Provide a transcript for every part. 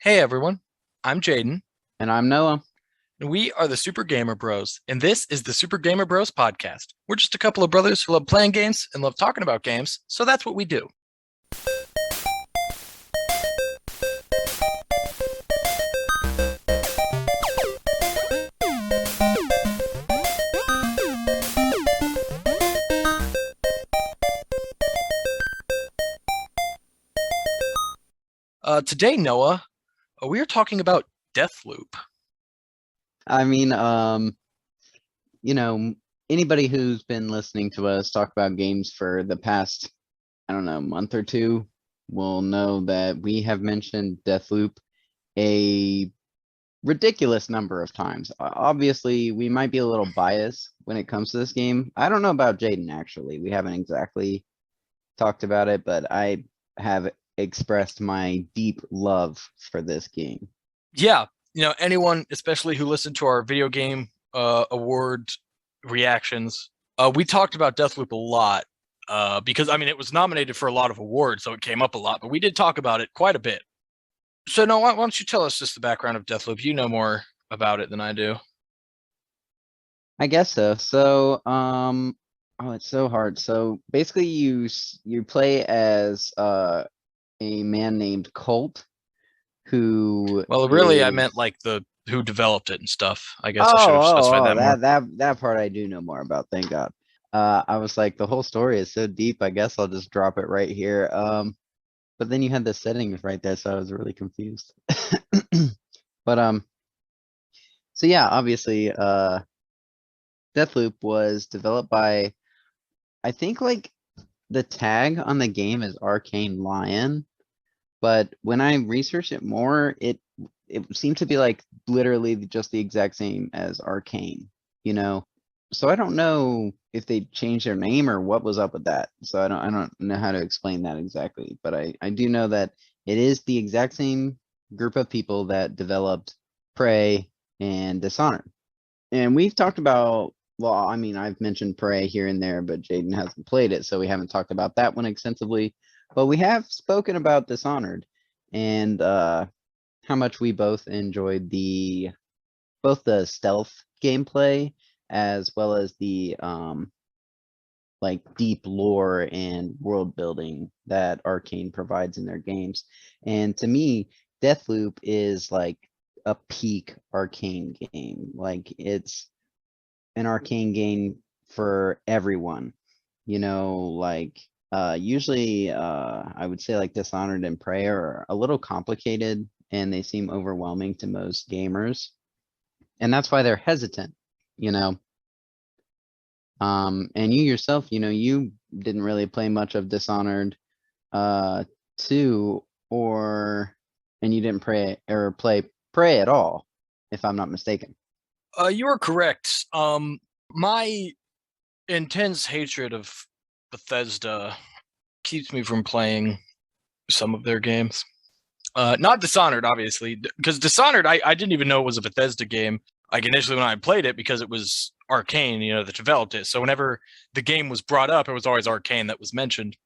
Hey everyone, I'm Jaden, And I'm Noah. and we are the Super Gamer Bros, and this is the Super Gamer Bros podcast. We're just a couple of brothers who love playing games and love talking about games, so that's what we do. Today, Noah, we are talking about Deathloop. I mean, you know, Anybody who's been listening to us talk about games for the past, I don't know, month or two will know that we have mentioned Deathloop a ridiculous number of times. Obviously, we might be a little biased when it comes to this game. I don't know about Jaden, actually. We haven't exactly talked about it, but I have expressed my deep love for this game. Yeah, anyone, especially who listened to our video game award reactions, we talked about Deathloop a lot because it was nominated for a lot of awards, so it came up a lot, but we did talk about it quite a bit. So, no, why don't you tell us just the background of Deathloop? You know more about it than I do. I guess so. It's so hard. So basically, you play as a man named Colt who Well, really, I meant is like the who developed it and stuff. I guess I should oh have specified oh oh that more. that part I do know more about. Thank God. I was like, the whole story is so deep. I guess I'll just drop it right here. But then you had the settings right there, so I was really confused. But so yeah, obviously, Deathloop was developed by, I think, like, the tag on the game is Arcane Lion, but when I researched it more, it seemed to be like literally just the exact same as Arcane, you know? So I don't know if they changed their name or what was up with that. So I don't know how to explain that exactly, but I do know that it is the exact same group of people that developed Prey and Dishonored. And we've talked about, well, I mean, I've mentioned Prey here and there, but Jaden hasn't played it, so we haven't talked about that one extensively. But we have spoken about Dishonored and how much we both enjoyed both the stealth gameplay as well as the like deep lore and world building that Arcane provides in their games. And to me, Deathloop is like a peak Arcane game. Like, it's an Arcane game for everyone. Like, usually, I would say, like, Dishonored and Prey are a little complicated and they seem overwhelming to most gamers. And that's why they're hesitant, you know. And you yourself, you didn't really play much of Dishonored, uh, 2, or, and you didn't play Prey at all, if I'm not mistaken. You are correct. My intense hatred of Bethesda keeps me from playing some of their games. Not Dishonored, obviously, because Dishonored, I didn't even know it was a Bethesda game. Like initially when I played it, because it was Arcane, that developed it. So whenever the game was brought up, it was always Arcane that was mentioned.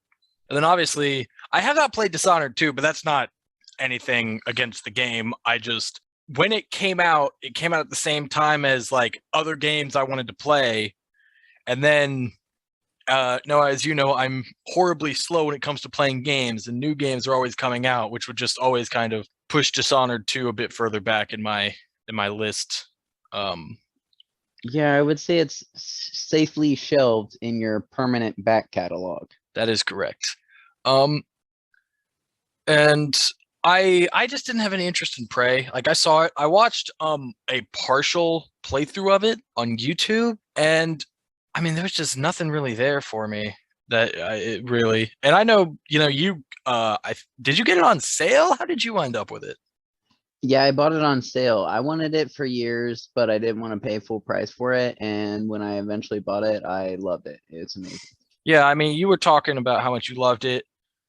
And then obviously, I have not played Dishonored 2, but that's not anything against the game. I just when it came out at the same time as like other games I wanted to play. And then no, as you know, I'm horribly slow when it comes to playing games, and new games are always coming out, which would just always kind of push Dishonored 2 a bit further back in my list. Um, Yeah, I would say it's safely shelved in your permanent back catalog. that is correct. Um, and I just didn't have any interest in Prey. Like I saw it, I watched a partial playthrough of it on YouTube, and there's just nothing really there for me that it really. And I know you I did you get it on sale? How did you wind up with it? Yeah, I bought it on sale. I wanted it for years, but I didn't want to pay full price for it. And when I eventually bought it, I loved it. It's amazing. Yeah, you were talking about how much you loved it.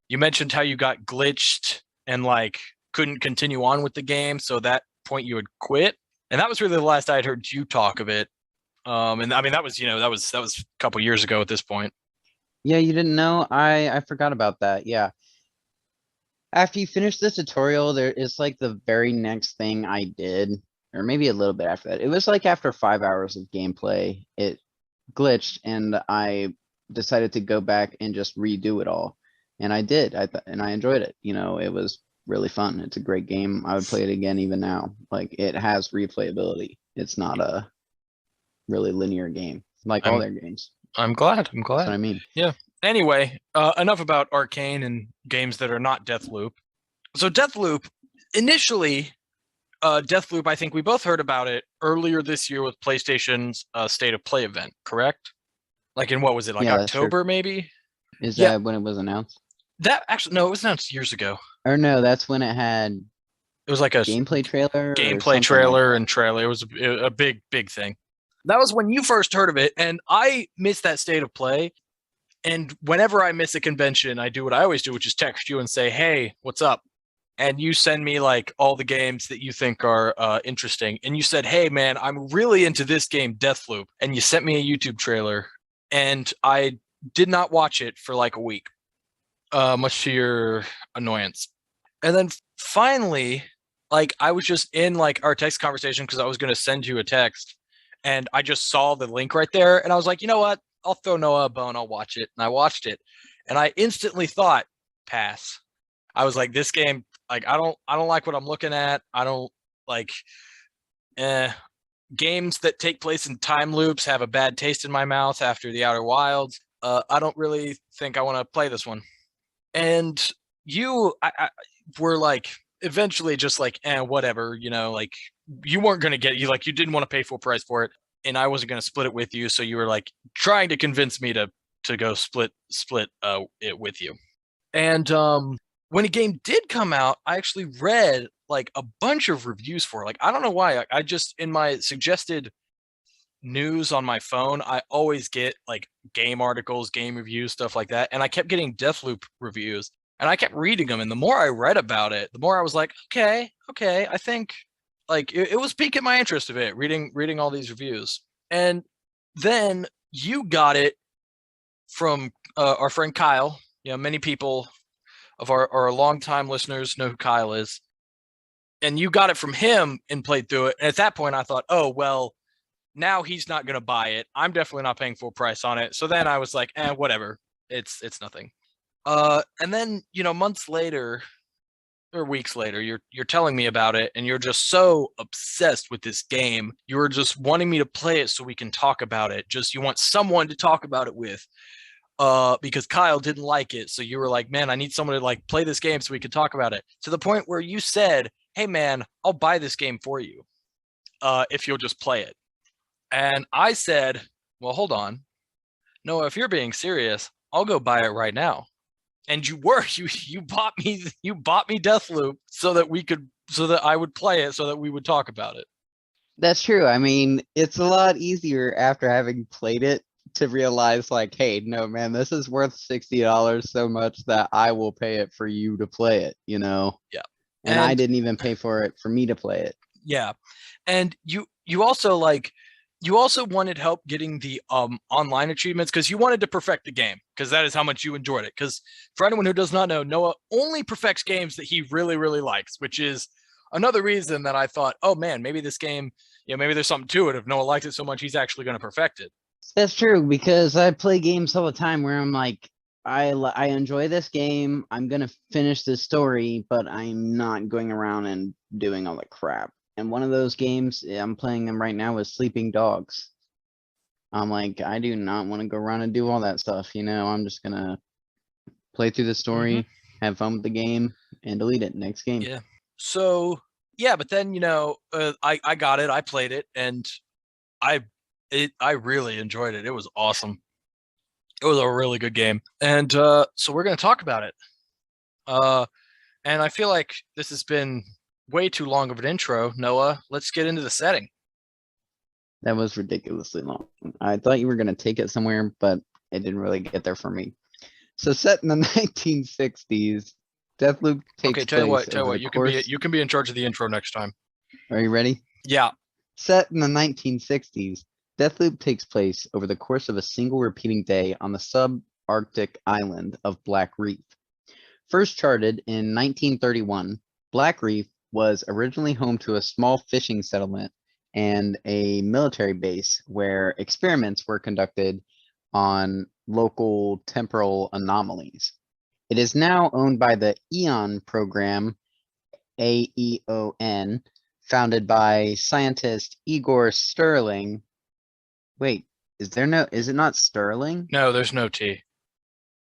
You mentioned how you got glitched and like couldn't continue on with the game, so that point you had quit. And that was really the last I had heard you talk of it. And that was that was a couple years ago at this point. Yeah, you didn't know? I forgot about that. Yeah. After you finish the tutorial, there is like the very next thing I did, or maybe a little bit after that. It was like after 5 hours of gameplay, it glitched and I decided to go back and just redo it all. And I did. And I enjoyed it. You know, it was really fun. It's a great game. I would play it again even now. Like it has replayability. It's not a really linear game like all I'm their games. I'm glad. I'm That's what glad. I mean. Yeah. Anyway, enough about Arcane and games that are not Deathloop. So Deathloop, initially, Deathloop, I think we both heard about it earlier this year with PlayStation's State of Play event, correct? Like in what was it, like Yeah, that's true. October maybe? Is Yeah, that when it was announced? that actually no, it was announced years ago. Or no, that's when it had It was like a gameplay trailer or gameplay something like trailer that. and trailer. It was a big thing. That was when you first heard of it, and I missed that State of Play. And whenever I miss a convention, I do what I always do, which is text you and say, "Hey, what's up?" And you send me like all the games that you think are interesting. And you said, "Hey, man, I'm really into this game, Deathloop." And you sent me a YouTube trailer, and I did not watch it for like a week, much to your annoyance. And then finally, like I was just in like our text conversation because I was going to send you a text, and I just saw the link right there, and I was like, you know what? I'll throw Noah a bone. I'll watch it, and I watched it, and I instantly thought, pass. I was like, this game, like I don't like what I'm looking at. I don't like eh, games that take place in time loops have a bad taste in my mouth after the Outer Wilds. I don't really think I want to play this one. And I were like eventually just like, whatever, you know, like you weren't gonna get you like you didn't want to pay full price for it, and I wasn't gonna split it with you, so you were like trying to convince me to go split it with you. And when a game did come out, I actually read like a bunch of reviews for it. Like I don't know why. I just in my suggested news on my phone, I always get like game articles, game reviews, stuff like that. And I kept getting Deathloop reviews and I kept reading them. And the more I read about it, the more I was like, okay, I think like it was piquing my interest of it, reading all these reviews. And then you got it from our friend Kyle. You know, many people of our longtime listeners know who Kyle is. And you got it from him and played through it. And at that point, I thought, oh, well, now he's not going to buy it. I'm definitely not paying full price on it. So then I was like, whatever. It's nothing. And then, you know, months later or weeks later, you're telling me about it and you're just so obsessed with this game. You were just wanting me to play it so we can talk about it. Just you want someone to talk about it with. Because Kyle didn't like it. So you were like, man, I need someone to like play this game so we could talk about it. To the point where you said, hey man, I'll buy this game for you. If you'll just play it. And I said, well, hold on. No, if you're being serious, I'll go buy it right now. And you were, you bought me Deathloop so that I would play it so that we would talk about it. That's true. I mean, it's a lot easier after having played it to realize like, hey, no, man, this is worth $60 so much that I will pay it for you to play it, you know? Yeah. And I didn't even pay for it for me to play it. Yeah. And you also like you also wanted help getting the online achievements because you wanted to perfect the game because that is how much you enjoyed it. Because for anyone who does not know, Noah only perfects games that he really likes, which is another reason that I thought, oh man, maybe this game, you know, maybe there's something to it. If Noah likes it so much, he's actually going to perfect it. That's true because I play games all the time where I'm like, I enjoy this game. I'm gonna finish this story, but I'm not going around and doing all the crap. And one of those games, I'm playing them right now, is Sleeping Dogs. I'm like, I do not want to go around and do all that stuff. You know, I'm just gonna play through the story, have fun with the game, and delete it. Next game. Yeah. So yeah, but then you know, I got it, I played it, and I really enjoyed it. It was awesome. It was a really good game, and so we're gonna talk about it. And I feel like this has been way too long of an intro. Noah, let's get into the setting. That was ridiculously long. I thought you were gonna take it somewhere, but it didn't really get there for me. So set in the 1960s, Deathloop takes Okay, tell you place what, over the you course. can be in charge of the intro next time. Are you ready? Yeah. Set in the 1960s, Deathloop takes place over the course of a single repeating day on the subarctic island of Blackreef. First charted in 1931, Blackreef was originally home to a small fishing settlement and a military base where experiments were conducted on local temporal anomalies. It is now owned by the EON program, AEON, founded by scientist Igor Sterling. Wait, is it not Sterling? No, there's no T.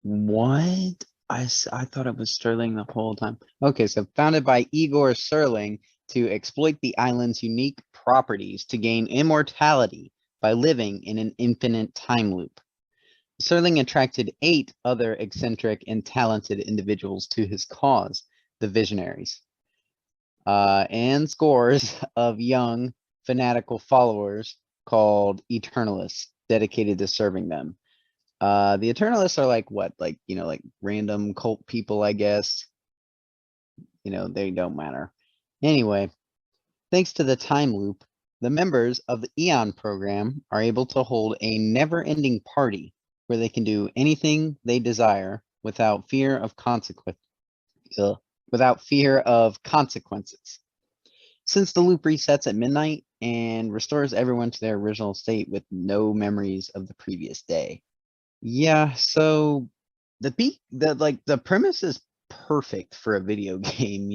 What? I thought it was Sterling the whole time. Okay, so founded by Igor Sterling to exploit the island's unique properties to gain immortality by living in an infinite time loop. Sterling attracted 8 other eccentric and talented individuals to his cause, the Visionaries, and scores of young, fanatical followers called Eternalists, dedicated to serving them. The Eternalists are like what? Like, like random cult people, I guess. They don't matter. Anyway, thanks to the time loop, the members of the Eon program are able to hold a never-ending party where they can do anything they desire without fear of consequences. Since the loop resets at midnight and restores everyone to their original state with no memories of the previous day. Yeah, so the premise is perfect for a video game,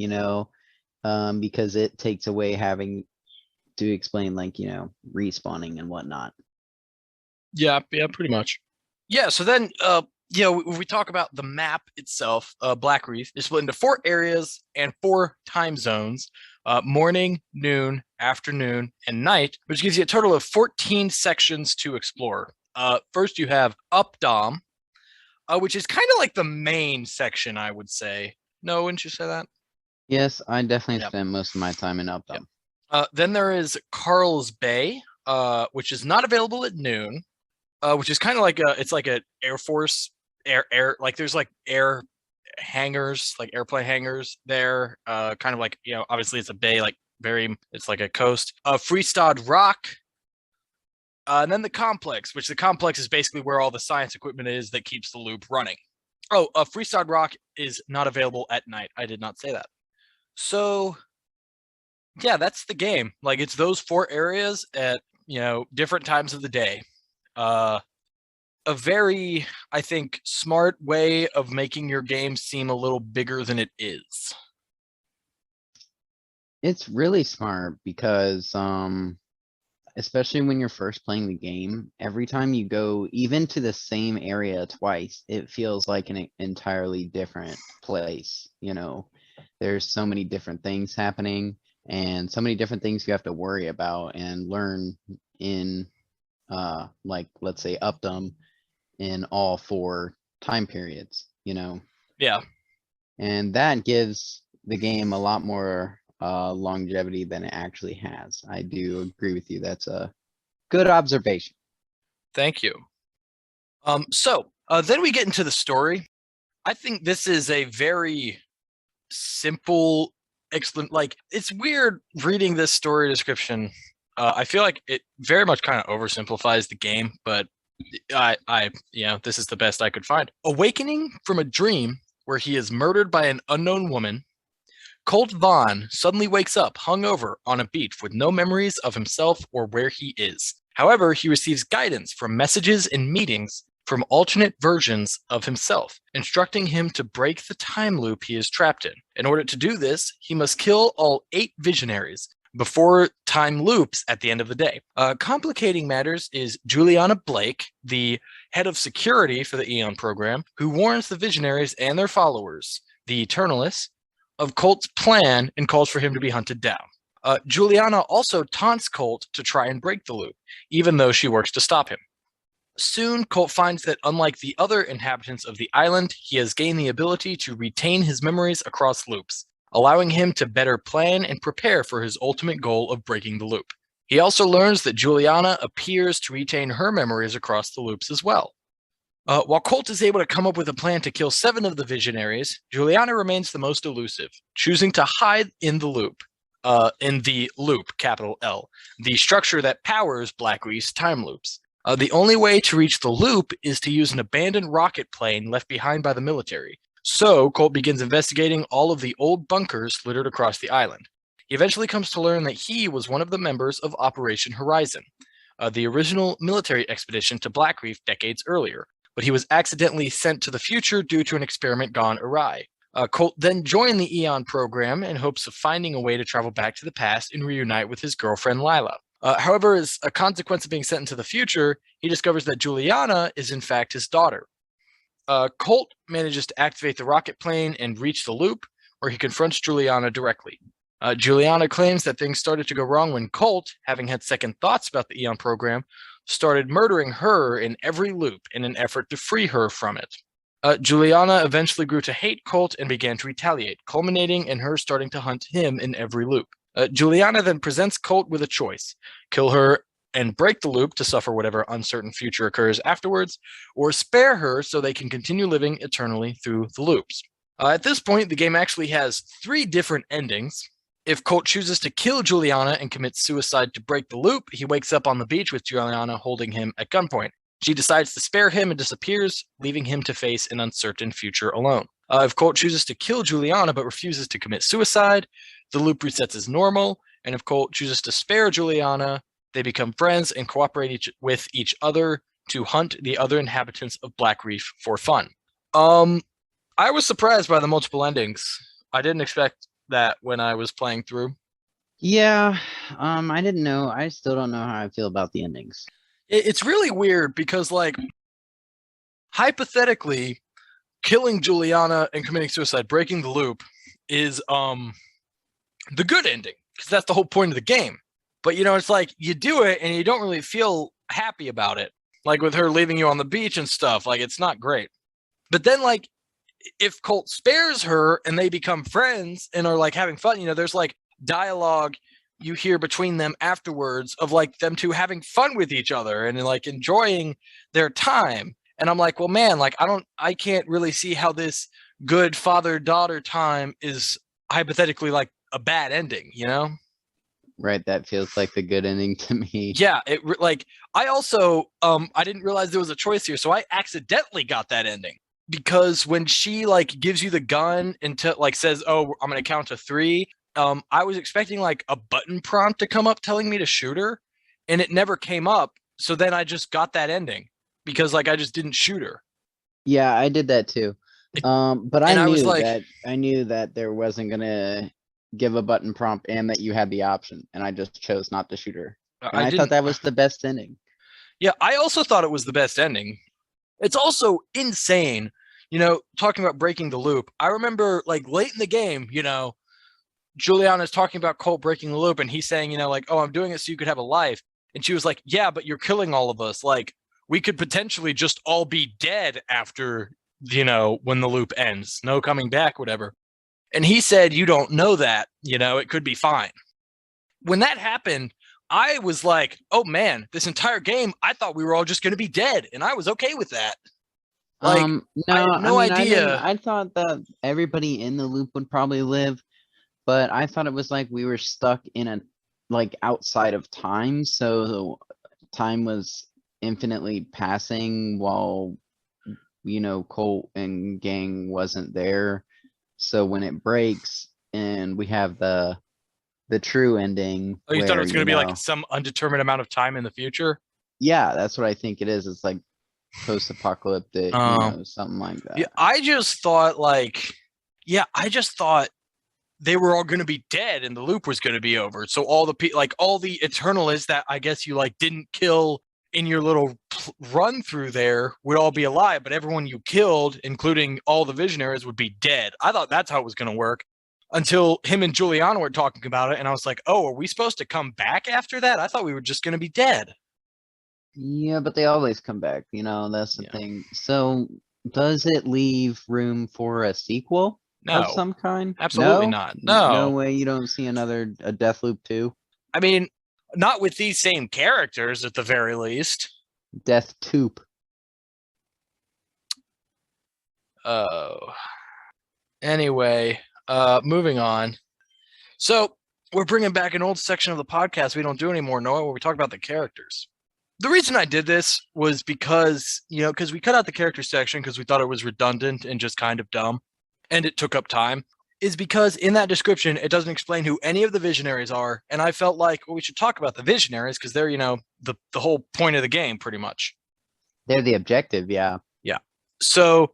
because it takes away having to explain respawning and whatnot. Yeah, pretty much. Yeah, so then when we talk about the map itself, Blackreef is split into 4 areas and 4 time zones, morning, noon, afternoon, and night, which gives you a total of 14 sections to explore. First you have Updom, which is kind of like the main section, I would say. No, wouldn't you say that? Yes, I definitely spent most of my time in Updom. Then there is Carl's Bay, which is not available at noon, which is kind of like it's like a Air Force like there's like air hangars, like airplane hangars there. Kind of like, obviously it's a bay, like it's like a coast. Freestad Rock, and then the complex, which the complex is basically where all the science equipment is that keeps the loop running. Oh, Freestad Rock is not available at night. I did not say that. So yeah, that's the game. Like, it's those 4 areas at, different times of the day. A very, I think, smart way of making your game seem a little bigger than it is. It's really smart because, especially when you're first playing the game, every time you go even to the same area twice, it feels like an entirely different place. There's so many different things happening and so many different things you have to worry about and learn in, let's say Updom in all 4 time periods, Yeah. and that gives the game a lot more longevity than it actually has. I do agree with you. That's a good observation. Thank you. So then we get into the story. I think this is a very simple like, it's weird reading this story description. I feel like it very much kind of oversimplifies the game, but this is the best I could find. Awakening from a dream where he is murdered by an unknown woman, Colt Vaughn suddenly wakes up hungover on a beach with no memories of himself or where he is. However, he receives guidance from messages and meetings from alternate versions of himself, instructing him to break the time loop he is trapped in. In order to do this, he must kill all 8 visionaries before time loops at the end of the day. Complicating matters is Juliana Blake, the head of security for the Eon program, who warns the visionaries and their followers, the Eternalists, of Colt's plan and calls for him to be hunted down. Juliana also taunts Colt to try and break the loop, even though she works to stop him. Soon, Colt finds that unlike the other inhabitants of the island, he has gained the ability to retain his memories across loops, allowing him to better plan and prepare for his ultimate goal of breaking the loop. He also learns that Juliana appears to retain her memories across the loops as well. While Colt is able to come up with a plan to kill 7 of the visionaries, Juliana remains the most elusive, choosing to hide in the loop, capital L, the structure that powers Blackreef's time loops. The only way to reach the loop is to use an abandoned rocket plane left behind by the military. So Colt begins investigating all of the old bunkers littered across the island. He eventually comes to learn that he was one of the members of Operation Horizon, the original military expedition to Blackreef decades earlier, but he was accidentally sent to the future due to an experiment gone awry. Colt then joined the Eon program in hopes of finding a way to travel back to the past and reunite with his girlfriend Lila. However, as a consequence of being sent into the future, he discovers that Juliana is in fact his daughter. Colt manages to activate the rocket plane and reach the loop, where he confronts Juliana directly. Juliana claims that things started to go wrong when Colt, having had second thoughts about the Eon program, started murdering her in every loop in an effort to free her from it. Juliana eventually grew to hate Colt and began to retaliate, culminating in her starting to hunt him in every loop. Juliana then presents Colt with a choice: kill her and break the loop to suffer whatever uncertain future occurs afterwards, or spare her so they can continue living eternally through the loops. At this point, the game actually has 3 different endings. If Colt chooses to kill Juliana and commits suicide to break the loop, he wakes up on the beach with Juliana holding him at gunpoint. She decides to spare him and disappears, leaving him to face an uncertain future alone. If Colt chooses to kill Juliana but refuses to commit suicide, the loop resets as normal, and if Colt chooses to spare Juliana, they become friends and cooperate with each other to hunt the other inhabitants of Blackreef for fun. I was surprised by the multiple endings. I didn't expect that when I was playing through. Yeah, I didn't know. I still don't know how I feel about the endings. It's really weird because, like, hypothetically, killing Juliana and committing suicide, breaking the loop, is the good ending, because that's the whole point of the game. But, you know, it's like you do it and you don't really feel happy about it. Like with her leaving you on the beach and stuff, like it's not great. But then, like, if Colt spares her and they become friends and are like having fun, you know, there's like dialogue you hear between them afterwards of like them two having fun with each other and like enjoying their time. And I'm like, well, man, like I can't really see how this good father-daughter time is hypothetically like a bad ending, you know? Right, that feels like the good ending to me. Yeah, like I also I didn't realize there was a choice here, so I accidentally got that ending because when she like gives you the gun and like says, "Oh, I'm gonna count to 3," I was expecting like a button prompt to come up telling me to shoot her, and it never came up. So then I just got that ending because like I just didn't shoot her. Yeah, I did that too. But I And I was knew like, that there wasn't gonna give a button prompt and that you had the option, and I just chose not to shoot her. And I I thought didn't. that was the best ending. Yeah, I also thought it was the best ending. It's also insane, you know, talking about breaking the loop. I remember like late in the game, you know, Juliana's talking about Colt breaking the loop and he's saying, you know, like, oh, I'm doing it so you could have a life. And she was like, yeah, but you're killing all of us. Like, we could potentially just all be dead after, you know, when the loop ends. No coming back, whatever. And he said, you don't know that, you know, it could be fine. When that happened, I was like, oh man, this entire game, I thought we were all just going to be dead. And I was okay with that. Like, No, I had I no mean, I didn't. idea. I thought that everybody in the loop would probably live, but I thought it was like we were stuck in a like outside of time, so time was infinitely passing while Colt and gang wasn't there. So when it breaks and we have the true ending Oh, you thought it where, was going to be like some undetermined amount of time in the future? yeah, that's what I think it is. It's like post-apocalyptic, Oh, something like yeah. that. I just thought like, yeah, I just thought they were all going to be dead and the loop was going to be over. So all the like all the Eternalists that I guess you like didn't kill in your little run through there would all be alive, but everyone you killed, including all the visionaries, would be dead. I thought that's how it was going to work until him and Juliana were talking about it, and I was like, oh, are we supposed to come back after that? I thought we were just going to be dead. Yeah, but they always come back, that's the Yeah. thing. So does it leave room for a sequel of No, some kind? absolutely No? not. No No. way you don't see a Deathloop 2? I mean, not with these same characters at the very least. Death Toop. Oh. Anyway, moving on. So we're bringing back an old section of the podcast we don't do anymore, Noah, where we talk about the characters. The reason I did this was because, because we cut out the character section because we thought it was redundant and just kind of dumb. and it took up time, is because in that description, it doesn't explain who any of the visionaries are. And I felt like, well, we should talk about the visionaries because they're, the whole point of the game, pretty much. They're the objective, yeah. Yeah. So,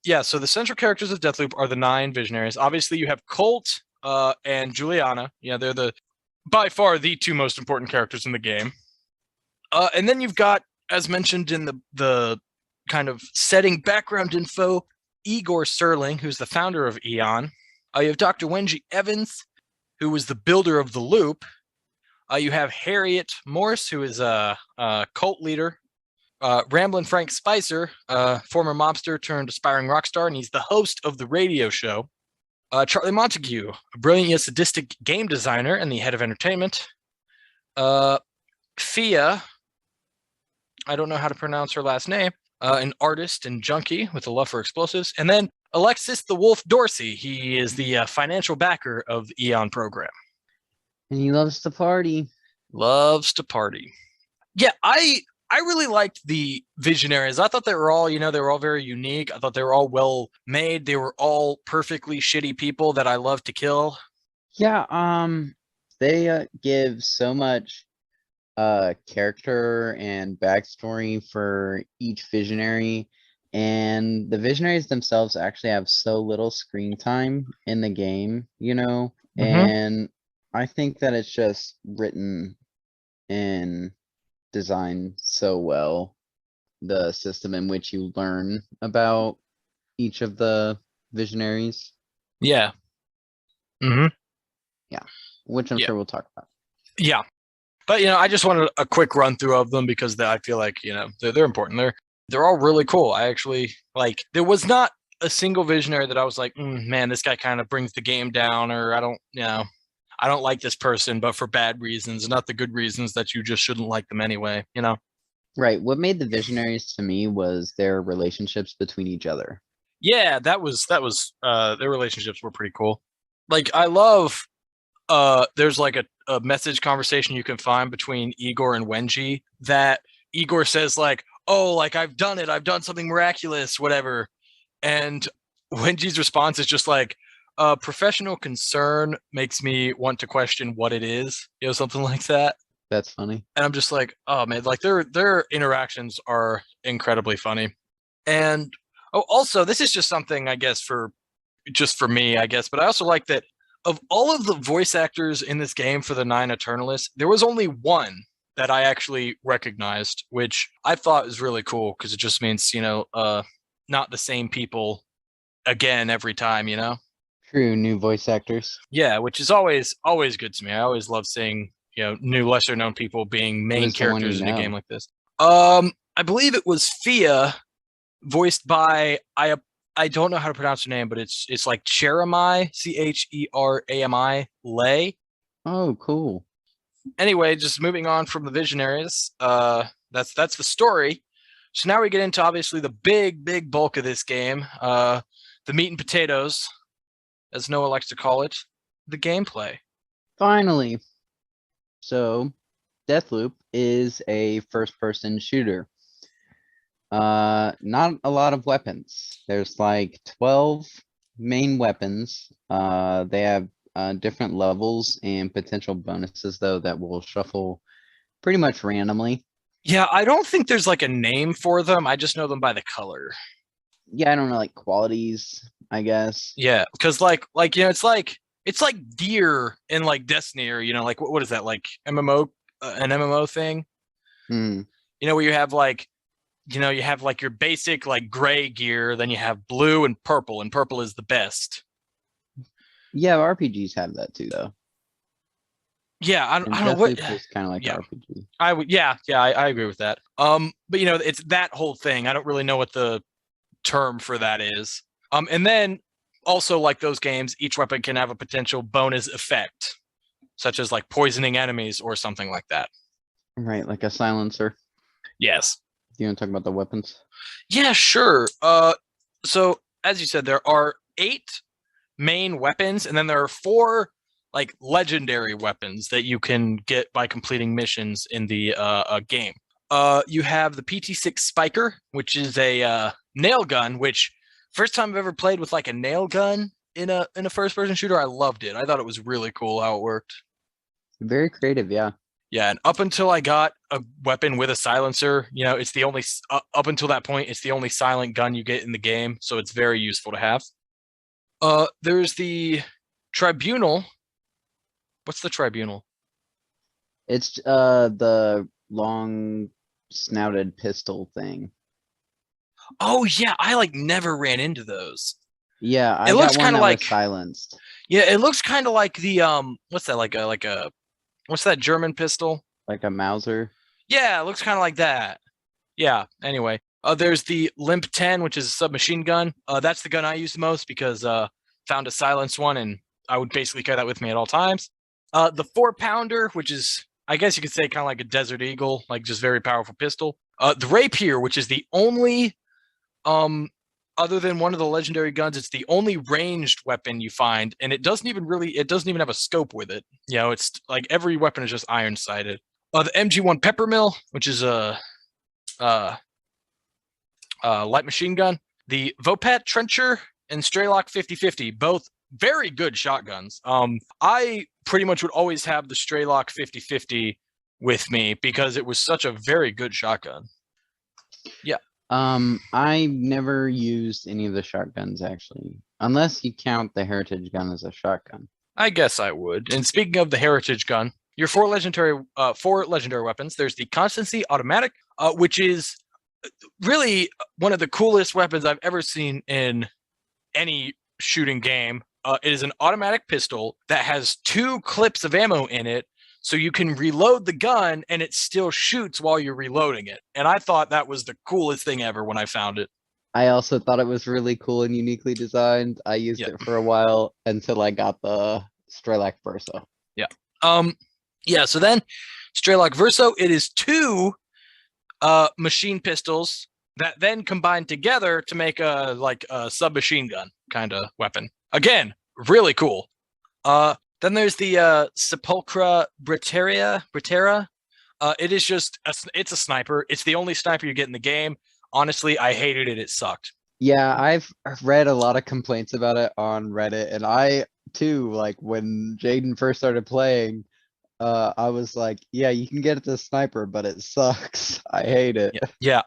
yeah, so the central characters of Deathloop are the 9 visionaries. Obviously, you have Colt and Juliana. Yeah, they're by far the 2 most important characters in the game. And then you've got, as mentioned in the kind of setting background info, Igor Serling, who's the founder of Eon. You have Dr. Wenji Evans, who was the builder of the loop. You have Harriet Morse, who is a cult leader. Ramblin' Frank Spicer, former mobster turned aspiring rock star, and he's the host of the radio show. Charlie Montague, a brilliant yet sadistic game designer and the head of entertainment. Fia, I don't know how to pronounce her last name, an artist and junkie with a love for explosives. And then Alexis the Wolf Dorsey, he is the financial backer of the Eon program. And he loves to party. Loves to party. Yeah, I really liked the visionaries. I thought they were all, they were all very unique. I thought they were all well made. They were all perfectly shitty people that I love to kill. Yeah, they give so much character and backstory for each visionary, and the visionaries themselves actually have so little screen time in the game, and I think that it's just written and designed so well, the system in which you learn about each of the visionaries. Yeah. Yeah, which I'm sure we'll talk about. Yeah. But, I just wanted a quick run through of them because I feel like, they're important. They're all really cool. I actually, there was not a single visionary that I was like, man, this guy kind of brings the game down, or I don't like this person, but for bad reasons, not the good reasons that you just shouldn't like them anyway, Right. What made the visionaries to me was their relationships between each other. Yeah, that was their relationships were pretty cool. I love there's a message conversation you can find between Igor and Wenji that Igor says oh, I've done it, I've done something miraculous, whatever. And Wenji's response is just professional concern makes me want to question what it is, something like that. That's funny. And I'm just oh man, their interactions are incredibly funny. And also, this is just something I guess for me, I guess, but I also like that of all of the voice actors in this game for the 9 Eternalists, there was only one that I actually recognized, which I thought was really cool because it just means, not the same people again every time, True, new voice actors. Yeah, which is always good to me. I always love seeing, new lesser known people being main characters in a game like this. I believe it was Fia, voiced by I don't know how to pronounce her name, but it's like Cherami, Cherami Lay. Oh, cool. Anyway, just moving on from the visionaries. That's the story. So now we get into obviously the big bulk of this game, the meat and potatoes, as Noah likes to call it, the gameplay. Finally. So, Deathloop is a first-person shooter. Not a lot of weapons. There's 12 main weapons. They have different levels and potential bonuses though that will shuffle pretty much randomly. Yeah, I don't think there's a name for them. I just know them by the color. Yeah, I don't know, qualities, I guess. Yeah, because it's like deer in Destiny, or what is that, MMO, an MMO thing? Where you have you have your basic gray gear, then you have blue and purple is the best. Yeah, RPGs have that too, though. Yeah, I don't know what. It's kind of like RPG. I would, yeah, I agree with that. But it's that whole thing. I don't really know what the term for that is. And then also those games, each weapon can have a potential bonus effect, such as poisoning enemies or something like that. Right, like a silencer. Yes. Do you want to talk about the weapons? Yeah, sure. So as you said, there are 8 main weapons, and then there are 4 legendary weapons that you can get by completing missions in the game. You have the PT6 Spiker, which is a nail gun, which First time I've ever played with like a nail gun in a first person shooter. I loved it. I thought it was really cool how it worked. Very creative, yeah. Yeah, and up until I got a weapon with a silencer, it's the only up until that point, it's the only silent gun you get in the game, so it's very useful to have. There's the Tribunal. What's the Tribunal? It's the long snouted pistol thing. Oh yeah, I like never ran into those. Yeah, It I got looks one kind of that was like silenced. yeah, it looks kind of like the what's that like a what's that German pistol? Like a Mauser. Yeah, it looks kind of like that. Yeah. Anyway, there's the Limp 10, which is a submachine gun. That's the gun I use the most because found a silenced one, and I would basically carry that with me at all times. The 4-pounder, which is I guess you could say kind of like a Desert Eagle, like just very powerful pistol. The Rapier, which is the only other than one of the legendary guns, it's the only ranged weapon you find, and it doesn't even have a scope with it. It's like every weapon is just iron sighted. The MG1 Peppermill, which is a uh, light machine gun. The Vopat Trencher and Straylock 50/50, both very good shotguns. I pretty much would always have the Straylock 50/50 with me because it was such a very good shotgun. Yeah. I never used any of the shotguns actually, unless you count the heritage gun as a shotgun. I guess I would. And speaking of the heritage gun, your four legendary weapons. There's the Constancy Automatic, which is really one of the coolest weapons I've ever seen in any shooting game. It is an automatic pistol that has 2 clips of ammo in it, so you can reload the gun and it still shoots while you're reloading it. And I thought that was the coolest thing ever when I found it. I also thought it was really cool and uniquely designed. I used it for a while until I got the Strelak Verso. Yeah. Yeah, so then Strelak Verso, it is 2 machine pistols that then combine together to make a submachine gun kind of weapon. Again, really cool. Then there's the Sepulchra Britera. It is just it's a sniper. It's the only sniper you get in the game. Honestly, I hated it. It sucked. Yeah, I've read a lot of complaints about it on Reddit, and I too, like when Jaden first started playing, I was like, yeah, you can get it to sniper, but it sucks. I hate it. Yeah,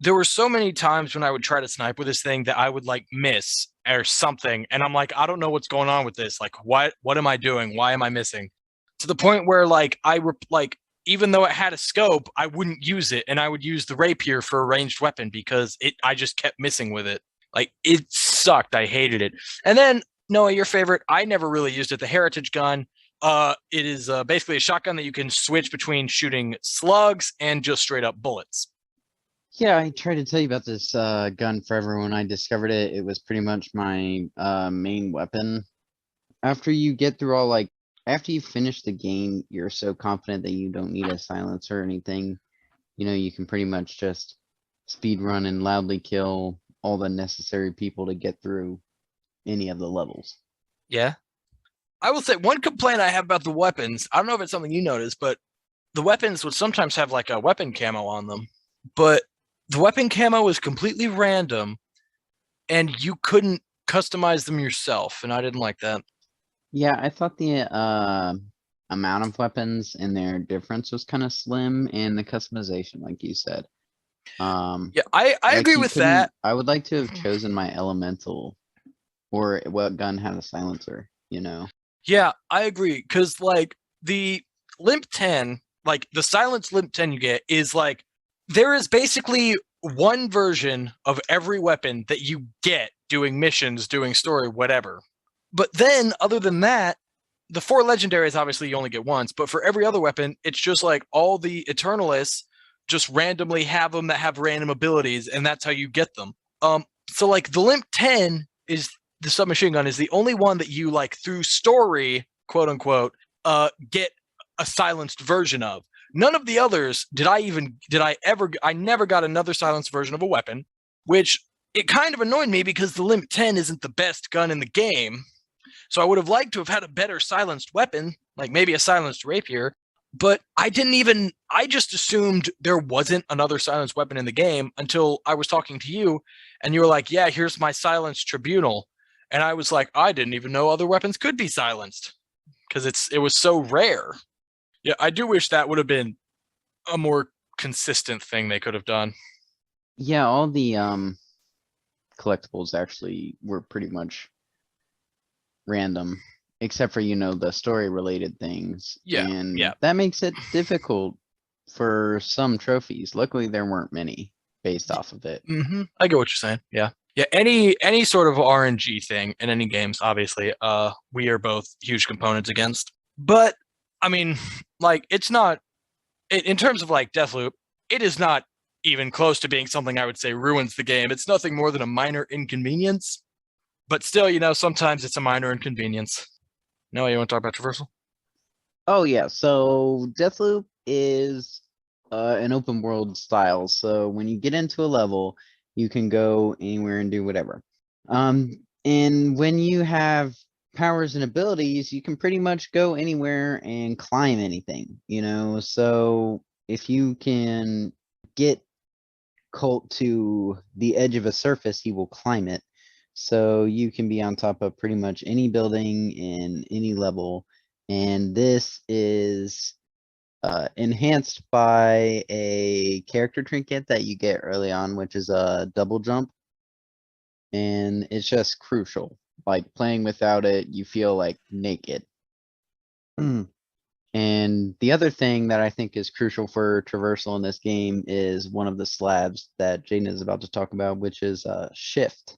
there were so many times when I would try to snipe with this thing that I would like miss or something, and I'm like, I don't know what's going on with this. Like, what am I doing? Why am I missing? To the point where even though it had a scope, I wouldn't use it, and I would use the rapier for a ranged weapon because I just kept missing with it. Like, it sucked. I hated it. And then Noah, your favorite, I never really used it, the heritage gun. It is basically a shotgun that you can switch between shooting slugs and just straight up bullets. Yeah, I tried to tell you about this gun forever when I discovered it. It was pretty much my main weapon. After you get through after you finish the game, you're so confident that you don't need a silencer or anything. You can pretty much just speed run and loudly kill all the necessary people to get through any of the levels. Yeah. I will say one complaint I have about the weapons, I don't know if it's something you noticed, but the weapons would sometimes have like a weapon camo on them. But the weapon camo was completely random and you couldn't customize them yourself, and I didn't like that. Yeah, I thought the amount of weapons and their difference was kind of slim, and the customization, like you said. Yeah, I agree with that. I would like to have chosen my elemental or what gun had a silencer, Yeah, I agree. Cause like the Limp 10, like the silenced Limp 10 you get is like there is basically one version of every weapon that you get doing missions, doing story, whatever. But then other than that, the 4 legendaries obviously you only get once, but for every other weapon, it's just like all the Eternalists just randomly have them that have random abilities, and that's how you get them. So like the Limp 10 is the submachine gun is the only one that you like through story, quote unquote, get a silenced version of. None of the others I never got another silenced version of a weapon, which it kind of annoyed me because the Limp 10 isn't the best gun in the game. So I would have liked to have had a better silenced weapon, like maybe a silenced rapier. But I just assumed there wasn't another silenced weapon in the game until I was talking to you and you were like, yeah, here's my silenced tribunal. And I was like, I didn't even know other weapons could be silenced because it was so rare. Yeah, I do wish that would have been a more consistent thing they could have done. Yeah, all the collectibles actually were pretty much random, except for, the story related things. Yeah, yeah. And that makes it difficult for some trophies. Luckily, there weren't many based off of it. I get what you're saying. Yeah. Yeah, any sort of RNG thing in any games, obviously, we are both huge components against. But I mean, like, it's not in terms of like Deathloop, it is not even close to being something I would say ruins the game. It's nothing more than a minor inconvenience. But still, sometimes it's a minor inconvenience. No, you want to talk about traversal? Oh yeah, so Deathloop is an open world style. So when you get into a level, you can go anywhere and do whatever. And when you have powers and abilities, you can pretty much go anywhere and climb anything. So if you can get Colt to the edge of a surface, he will climb it. So you can be on top of pretty much any building in any level. And this is enhanced by a character trinket that you get early on, which is a double jump. And it's just crucial. Like playing without it, you feel like naked. And the other thing that I think is crucial for traversal in this game is one of the slabs that Jaden is about to talk about, which is shift.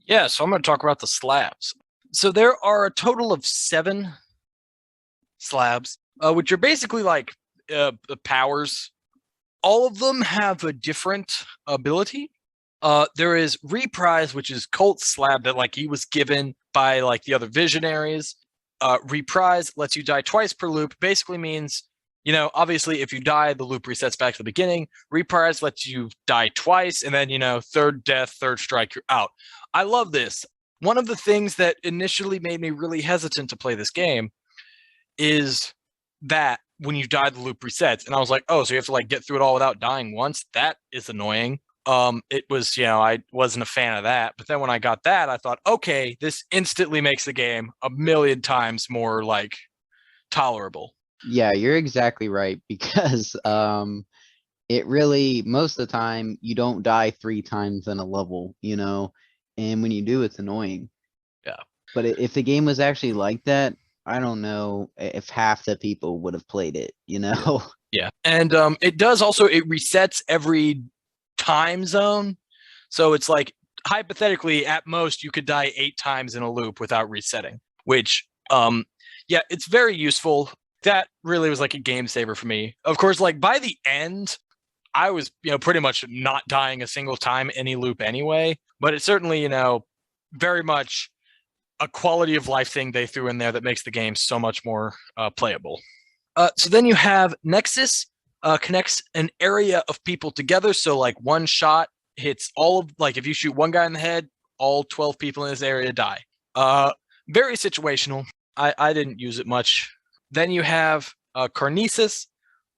Yeah, so I'm going to talk about the slabs. So there are a total of 7 slabs, which are basically like the powers. All of them have a different ability. There is Reprise, which is Colt's slab that like he was given by like the other visionaries. Reprise lets you die twice per loop. Basically means, obviously if you die, the loop resets back to the beginning. Reprise lets you die twice, and then third death, third strike, you're out. I love this. One of the things that initially made me really hesitant to play this game is that when you die, the loop resets. And I was like, oh, so you have to like get through it all without dying once? That is annoying. It was, I wasn't a fan of that. But then when I got that, I thought, okay, this instantly makes the game a million times more like tolerable. Yeah, you're exactly right because it really most of the time you don't die 3 times in a level. And when you do, it's annoying. Yeah. But if the game was actually like that, I don't know if half the people would have played it. Yeah. And it does also, it resets every time zone. So it's like hypothetically, at most, you could die 8 times in a loop without resetting, which, yeah, it's very useful. That really was like a game saver for me. Of course, like by the end, I was, pretty much not dying a single time any loop anyway. But it's certainly, very much a quality of life thing they threw in there that makes the game so much more playable. So then you have Nexus, connects an area of people together. So like one shot hits all of, like if you shoot one guy in the head, all 12 people in this area die. Very situational. I didn't use it much. Then you have Carnesis,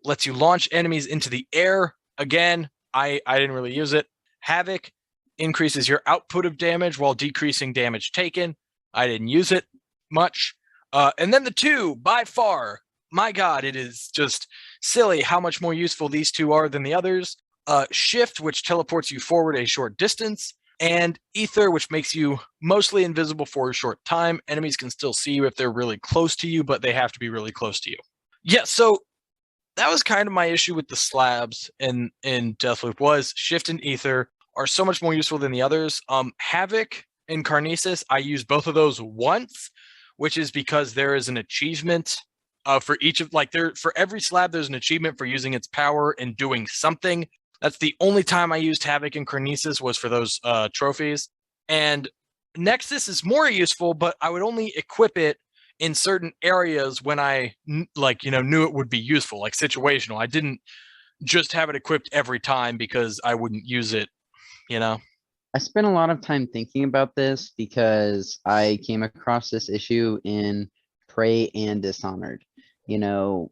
lets you launch enemies into the air. Again, I didn't really use it. Havoc increases your output of damage while decreasing damage taken. I didn't use it much. And then the 2, by far, my God, it is just silly how much more useful these 2 are than the others. Shift, which teleports you forward a short distance, and Ether, which makes you mostly invisible for a short time. Enemies can still see you if they're really close to you, but they have to be really close to you. Yeah, so that was kind of my issue with the slabs in Deathloop was Shift and Ether are so much more useful than the others. Havoc and Carnesis, I used both of those once, which is because there is an achievement for each of for every slab there's an achievement for using its power and doing something. That's the only time I used Havoc and Carnesis was for those trophies. And Nexus is more useful, but I would only equip it in certain areas when I knew it would be useful, like situational. I didn't just have it equipped every time because I wouldn't use it. I spent a lot of time thinking about this because I came across this issue in Prey and Dishonored. You know,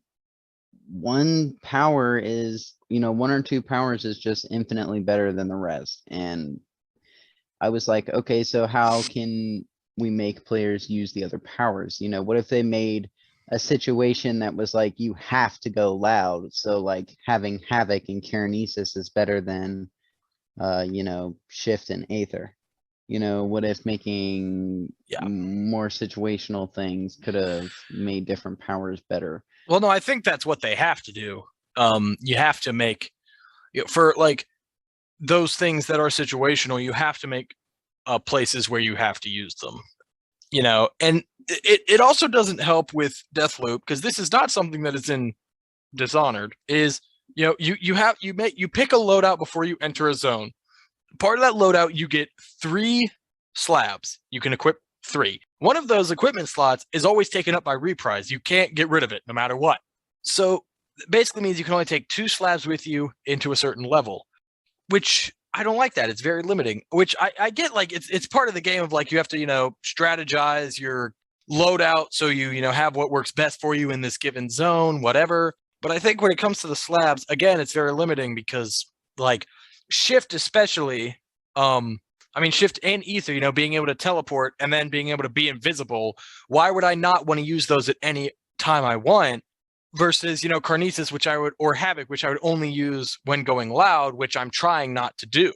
one power is, one or two powers is just infinitely better than the rest. And I was like, okay, so how can we make players use the other powers? What if they made a situation that was like, you have to go loud. So like having Havoc and Kinesis is better than, Shift and Aether. What if making Yeah. more situational things could have made different powers better? Well, no, I think that's what they have to do. You have to make for like those things that are situational. You have to make places where you have to use them. And it also doesn't help with Deathloop because this is not something that is in Dishonored. Is you pick a loadout before you enter a zone. Part of that loadout, you get 3 slabs. You can equip 3. One of those equipment slots is always taken up by reprise. You can't get rid of it no matter what. So basically means you can only take 2 slabs with you into a certain level, which I don't like that. It's very limiting, which I get, like it's part of the game of like you have to, strategize your loadout so you have what works best for you in this given zone, whatever. But I think when it comes to the slabs, again, it's very limiting because like Shift especially, Shift and Ether, being able to teleport and then being able to be invisible. Why would I not want to use those at any time I want? Versus, Carnesis, or Havoc, which I would only use when going loud, which I'm trying not to do.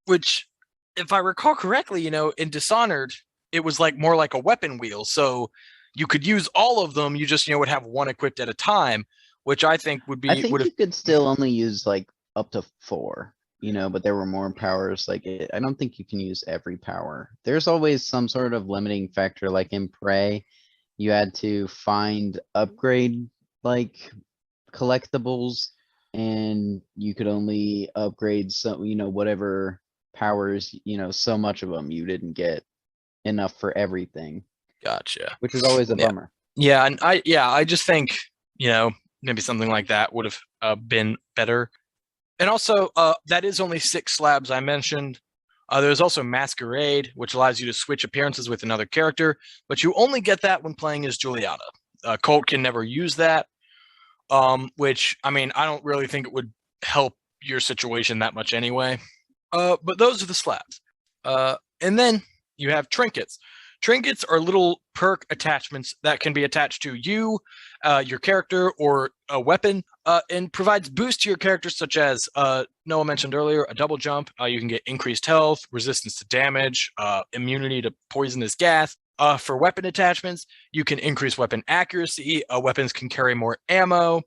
Which, if I recall correctly, in Dishonored, it was like more like a weapon wheel. So you could use all of them. You just, would have one equipped at a time, which I think I think you could still only use like up to 4, but there were more powers. Like I don't think you can use every power. There's always some sort of limiting factor, like in Prey, you had to find upgrade like collectibles, and you could only upgrade some, whatever powers, so much of them you didn't get enough for everything, Gotcha. which is always a Yeah. bummer. Yeah, and I just think, maybe something like that would have been better. And also, that is only 6 slabs I mentioned. There's also Masquerade, which allows you to switch appearances with another character, but you only get that when playing as Juliana. Colt can never use that, which, I don't really think it would help your situation that much anyway. But those are the slabs. And then you have trinkets. Trinkets are little perk attachments that can be attached to you, your character, or a weapon, and provides boost to your character, such as Noah mentioned earlier, a double jump. You can get increased health, resistance to damage, immunity to poisonous gas. For weapon attachments, you can increase weapon accuracy. Weapons can carry more ammo.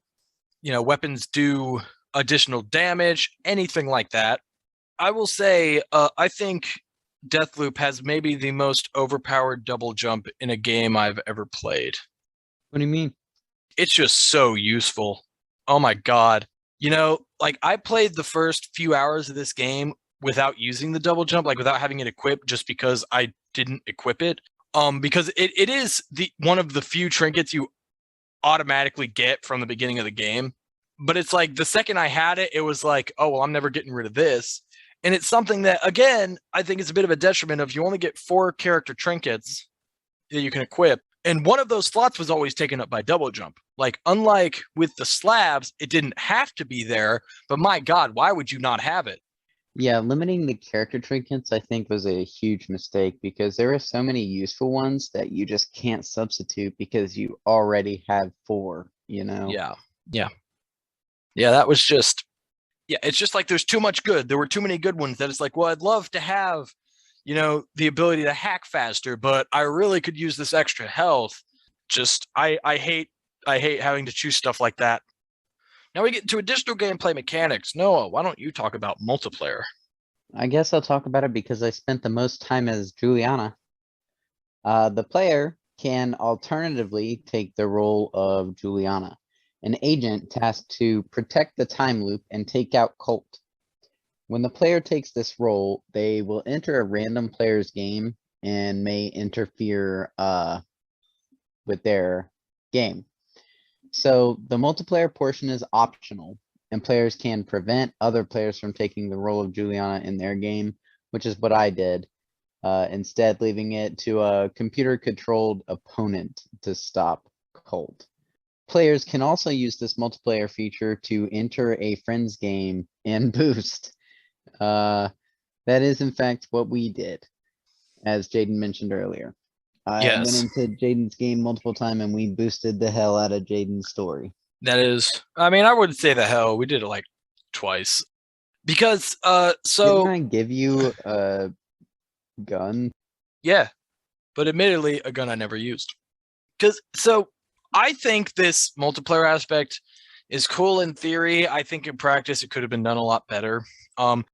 Weapons do additional damage, anything like that. I will say, I think Deathloop has maybe the most overpowered double jump in a game I've ever played. What do you mean? It's just so useful. Oh my god. Like I played the first few hours of this game without using the double jump, like without having it equipped, just because I didn't equip it. Because it is one of the few trinkets you automatically get from the beginning of the game. But it's like the second I had it, it was like, oh well, I'm never getting rid of this. And it's something that, again, I think it's a bit of a detriment of you only get 4 character trinkets that you can equip. And one of those slots was always taken up by double jump. Like, unlike with the slabs, it didn't have to be there, but my god, why would you not have it? Yeah, limiting the character trinkets, I think, was a huge mistake because there are so many useful ones that you just can't substitute because you already have 4, Yeah. Yeah. Yeah, that was just, yeah, it's just like there's too much good. There were too many good ones that it's like, well, I'd love to have, the ability to hack faster, but I really could use this extra health. Just I hate having to choose stuff like that. Now we get into additional gameplay mechanics. Noah, why don't you talk about multiplayer? I guess I'll talk about it because I spent the most time as Juliana. The player can alternatively take the role of Juliana, an agent tasked to protect the time loop and take out Colt. When the player takes this role, they will enter a random player's game and may interfere with their game. So the multiplayer portion is optional, and players can prevent other players from taking the role of Juliana in their game, which is what I did. Instead leaving it to a computer-controlled opponent to stop Colt. players can also use this multiplayer feature to enter a friend's game and boost. That is in fact what we did, as Jaden mentioned earlier. I went Yes, into Jaden's game multiple times and we boosted the hell out of Jaden's story. that is. I mean, I wouldn't say the hell. We did it like twice because Didn't I give you a gun? yeah, but admittedly, a gun I never used. I think this multiplayer aspect is cool in theory. I think in practice it could have been done a lot better. The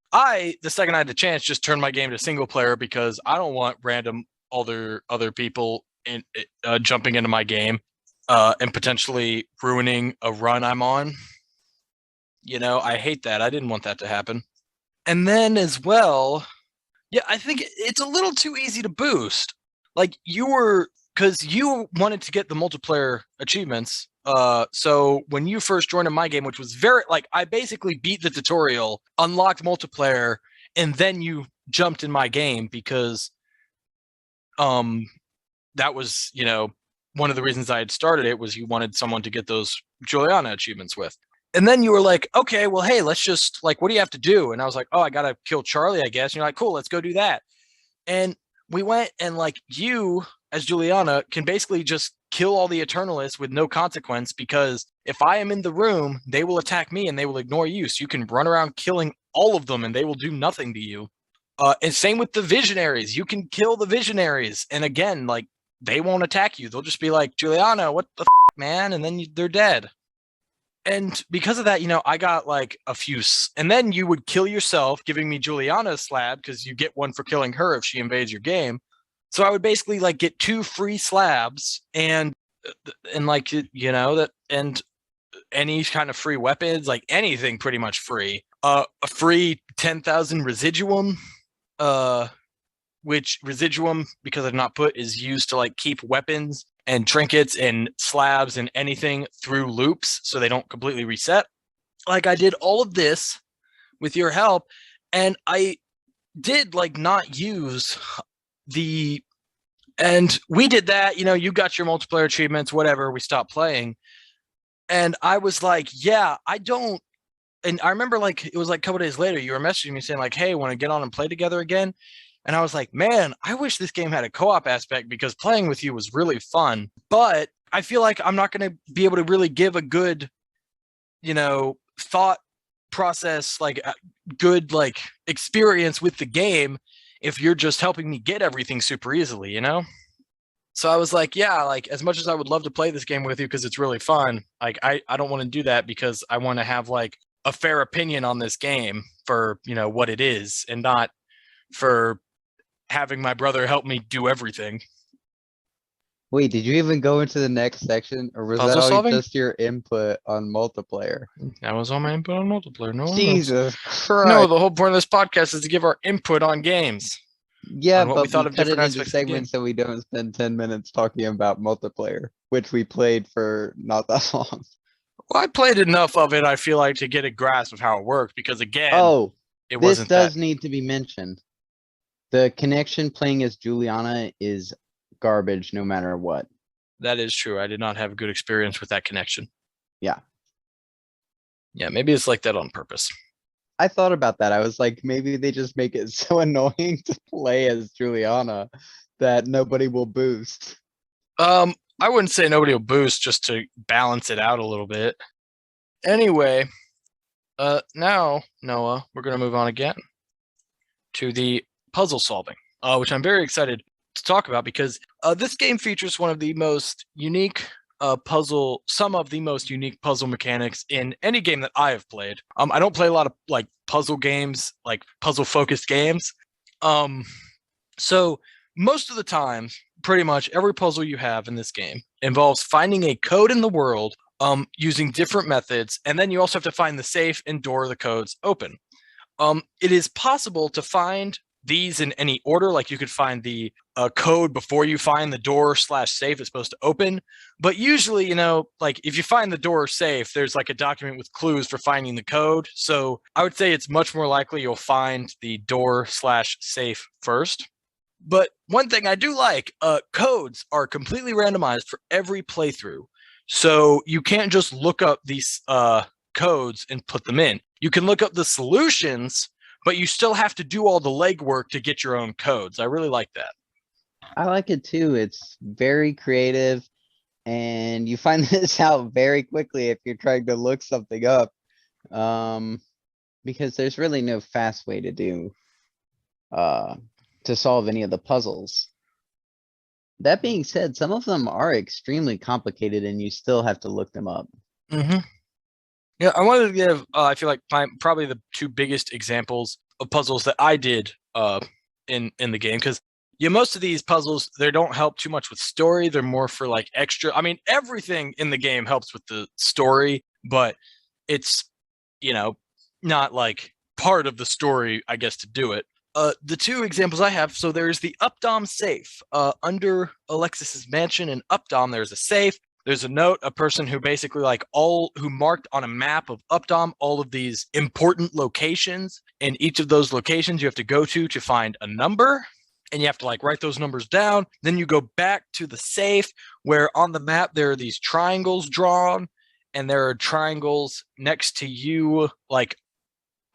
second I had the chance, just turned my game to single player because I don't want random other people jumping into my game and potentially ruining a run I'm on. I hate that. I didn't want that to happen. And then as well, yeah, I think it's a little too easy to boost. Like because you wanted to get the multiplayer achievements. So when you first joined in my game, which was I basically beat the tutorial, unlocked multiplayer, and then you jumped in my game because that was, one of the reasons I had started it was you wanted someone to get those Juliana achievements with. And then you were like, okay, well, hey, let's just what do you have to do? And I was like, oh, I gotta kill Charlie, I guess. And you're like, cool, let's go do that. And we went and you as Juliana can basically just kill all the Eternalists with no consequence because if I am in the room, they will attack me and they will ignore you. So you can run around killing all of them and they will do nothing to you. And same with the visionaries. You can kill the visionaries. And again, they won't attack you. They'll just be like, Juliana, what the man? And then they're dead. And because of that, I got a few, and then you would kill yourself, giving me Juliana's slab because you get one for killing her if she invades your game. So I would basically get 2 free slabs and that and any kind of free weapons, anything pretty much free. A free 10,000 residuum, which residuum, because I've not put, is used to keep weapons and trinkets and slabs and anything through loops so they don't completely reset. I did all of this with your help, and I did not use and we did that, you got your multiplayer achievements, whatever, we stopped playing. And I was like, yeah, I don't. And I remember it was a couple days later, you were messaging me saying hey, want to get on and play together again? And I was like, man, I wish this game had a co-op aspect because playing with you was really fun. But I feel like I'm not going to be able to really give a good, thought process, a good experience with the game if you're just helping me get everything super easily, So I was like, yeah, as much as I would love to play this game with you because it's really fun, I don't want to do that because I want to have a fair opinion on this game for, what it is and not for having my brother help me do everything. Wait, did you even go into the next section, or was that Puzzle all solving? just your input on multiplayer? That was all my input on multiplayer. No one else. Jesus Christ. No, the whole point of this podcast is to give our input on games. Yeah, on what we but thought we of cut it different into aspects of the game. segments so we don't spend 10 minutes talking about multiplayer, which we played for not that long. Well, I played enough of it, I feel like, to get a grasp of how it worked because, again, Oh, it this wasn't does that. need to be mentioned. The connection playing as Juliana is garbage no matter what. That is true. I did not have a good experience with that connection. Yeah. Yeah, maybe it's like that on purpose. I thought about that. I was like, maybe they just make it so annoying to play as Juliana that nobody will boost. I wouldn't say nobody will boost, just to balance it out a little bit. Anyway, now, Noah, we're going to move on again to the puzzle solving, which I'm very excited to talk about because this game features one of the most unique some of the most unique puzzle mechanics in any game that I have played. I don't play a lot of puzzle games, puzzle focused games. So most of the time, pretty much every puzzle you have in this game involves finding a code in the world using different methods, and then you also have to find the safe and door the codes open. It is possible to find these in any order, you could find the code before you find the door / safe it's supposed to open, but usually, if you find the door safe, there's a document with clues for finding the code. So I would say it's much more likely you'll find the door / safe first. But one thing I do codes are completely randomized for every playthrough. So you can't just look up these codes and put them in. You can look up the solutions, but you still have to do all the legwork to get your own codes. I really like that. I like it too. It's very creative, and you find this out very quickly if you're trying to look something up. Because there's really no fast way to do to solve any of the puzzles. That being said, some of them are extremely complicated and you still have to look them up. Mm-hmm. Yeah, I wanted to give, I feel like probably the two biggest examples of puzzles that I did in the game, because most of these puzzles, they don't help too much with story. They're more for like extra. I mean, everything in the game helps with the story, but it's, not like part of the story, I guess, to do it. The two examples I have, so there's the Updom safe. Under Alexis's mansion in Updom, there's a safe. There's a note, a person who basically who marked on a map of Updom all of these important locations. And each of those locations you have to go to find a number. And you have to write those numbers down. Then you go back to the safe where on the map there are these triangles drawn. And there are triangles next to you,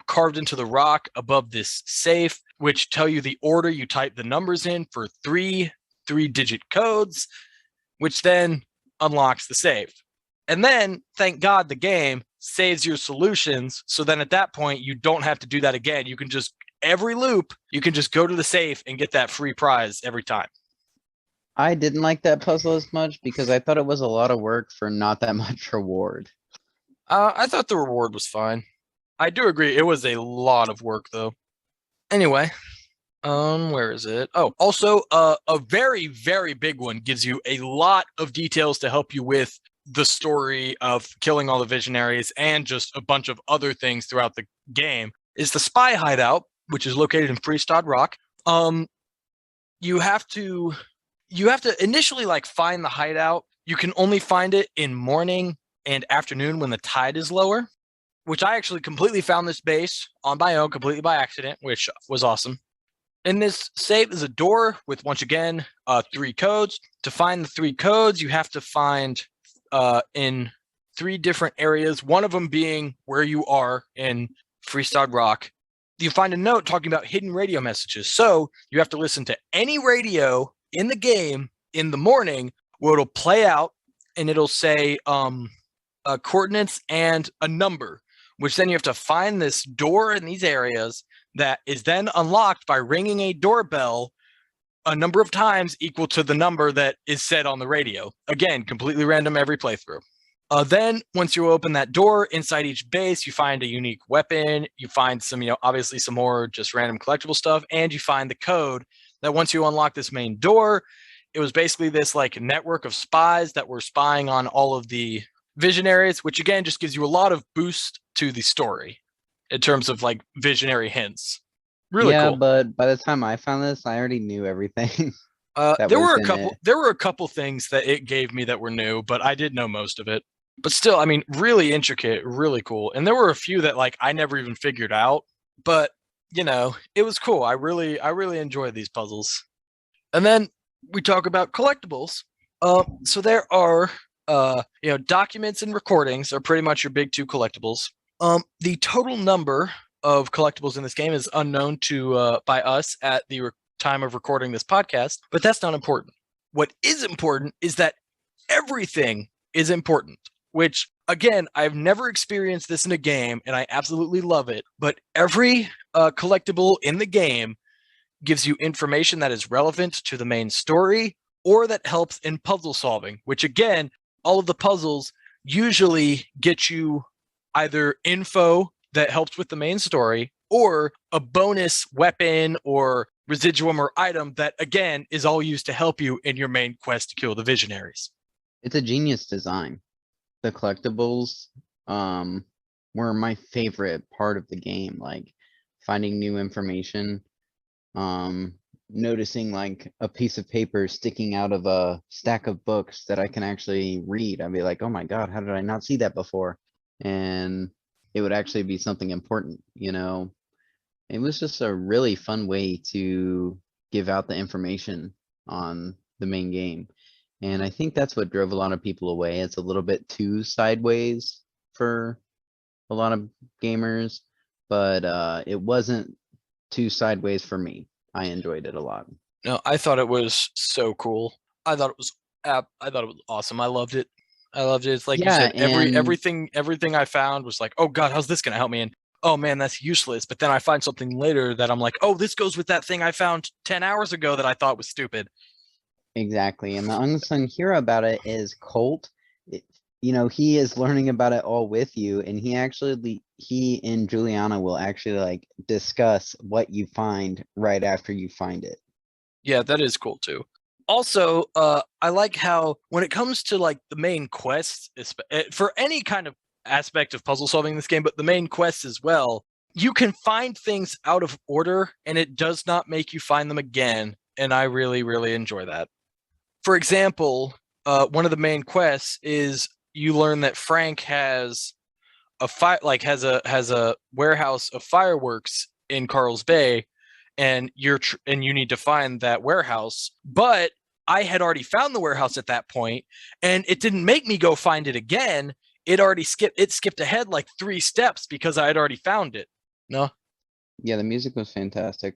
carved into the rock above this safe, which tell you the order you type the numbers in for three-digit codes, which then unlocks the safe. And then, thank God, the game saves your solutions. So then at that point, you don't have to do that again. You can just, every loop, you can just go to the safe and get that free prize every time. I didn't like that puzzle as much because I thought it was a lot of work for not that much reward. I thought the reward was fine. I do agree. It was a lot of work, though. Anyway, where is it? Oh, also, a very, very big one gives you a lot of details to help you with the story of killing all the visionaries and just a bunch of other things throughout the game. Is the spy hideout, which is located in Freestad Rock. You have to initially find the hideout. You can only find it in morning and afternoon when the tide is lower, which I actually completely found this base on my own, completely by accident, which was awesome. In this safe is a door with, once again, 3 codes. To find the 3 codes, you have to find in 3 different areas, one of them being where you are in Freestad Rock. You find a note talking about hidden radio messages. So you have to listen to any radio in the game in the morning where it'll play out and it'll say coordinates and a number, which then you have to find this door in these areas that is then unlocked by ringing a doorbell a number of times equal to the number that is said on the radio. Again, completely random every playthrough. Then once you open that door, inside each base, you find a unique weapon. You find some, obviously some more just random collectible stuff, and you find the code that once you unlock this main door, it was basically this network of spies that were spying on all of the visionaries, which again just gives you a lot of boost to the story in terms of visionary hints. Really Yeah, cool. but by the time I found this, I already knew everything. There were a couple things that it gave me that were new, but I did know most of it. But still, I mean, really intricate, really cool. And there were a few that I never even figured out, but it was cool. I really enjoyed these puzzles. And then we talk about collectibles. So there are documents and recordings are pretty much your big 2 collectibles. The total number of collectibles in this game is unknown to by us at the time of recording this podcast, but that's not important. What is important is that everything is important, which again, I've never experienced this in a game and I absolutely love it, but every collectible in the game gives you information that is relevant to the main story or that helps in puzzle solving, which again, all of the puzzles usually get you either info that helps with the main story or a bonus weapon or residuum or item that again is all used to help you in your main quest to kill the visionaries. It's a genius design. The collectibles were my favorite part of the game, finding new information, noticing a piece of paper sticking out of a stack of books that I can actually read. I'd be like, oh my God, how did I not see that before? And it would actually be something important, It was just a really fun way to give out the information on the main game. And I think that's what drove a lot of people away. It's a little bit too sideways for a lot of gamers, but it wasn't too sideways for me. I enjoyed it a lot. No, I thought it was so cool. I thought it was I thought it was awesome. I loved it. I loved it. It's like you Yeah, said, and everything I found was like, oh God, how's this gonna help me? And oh man, that's useless. But then I find something later that I'm like, oh, this goes with that thing I found 10 hours ago that I thought was stupid. exactly. And the unsung hero about it is Colt. It, he is learning about it all with you, and he and Juliana will actually like discuss what you find right after you find it. Yeah, that is cool too. Also, I like how when it comes to like the main quests, for any kind of aspect of puzzle solving in this game, but the main quests as well, you can find things out of order and it does not make you find them again. And I really, really enjoy that. For example, one of the main quests is you learn that Frank has has a warehouse of fireworks in Carl's Bay, and and you need to find that warehouse. But I had already found the warehouse at that point, and it didn't make me go find it again. It skipped ahead like 3 steps because I had already found it. No, Yeah, the music was fantastic.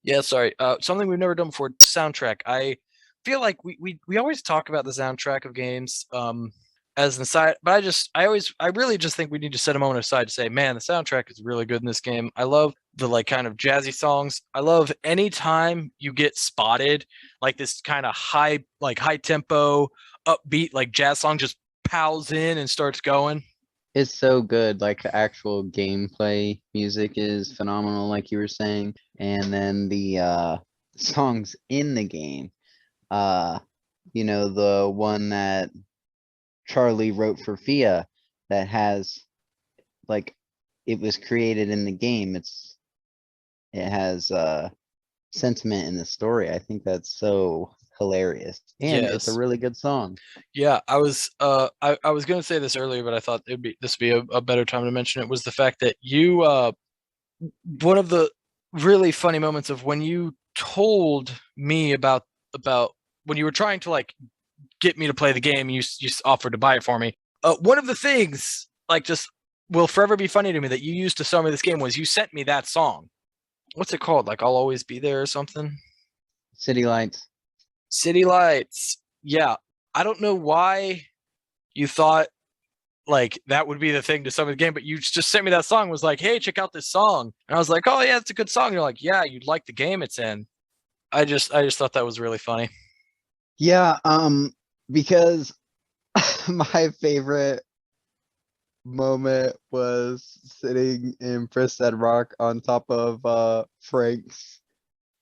yeah, sorry. Something we've never done before. Soundtrack. I feel like we always talk about the soundtrack of games. As an aside, but I really just think we need to set a moment aside to say, man, the soundtrack is really good in this game. I love the like kind of jazzy songs. I love any time you get spotted, like this kind of high tempo, upbeat, like jazz song just pows in and starts going. It's so good. Like the actual gameplay music is phenomenal, like you were saying. And then the songs in the game. Uh, the one that Charlie wrote for Fia that has like it was created in the game. It has sentiment in the story. I think that's so hilarious. And it's a Yes. really good song. Yeah, I was gonna say this earlier, but I thought this would be a better time to mention it, was the fact that you one of the really funny moments of when you told me about when you were trying to like get me to play the game, you offered to buy it for me. One of the things like just will forever be funny to me that you used to sell me this game was you sent me that song. What's it called? Like I'll always be there or something? City Lights. City Lights. Yeah. I don't know why you thought like that would be the thing to summon the game, but you just sent me that song, was like, hey, check out this song. And I was like, oh yeah, it's a good song. And you're like, yeah, you'd like the game it's in. I just thought that was really funny. Yeah, because my favorite moment was sitting in Pristead Rock on top of Frank's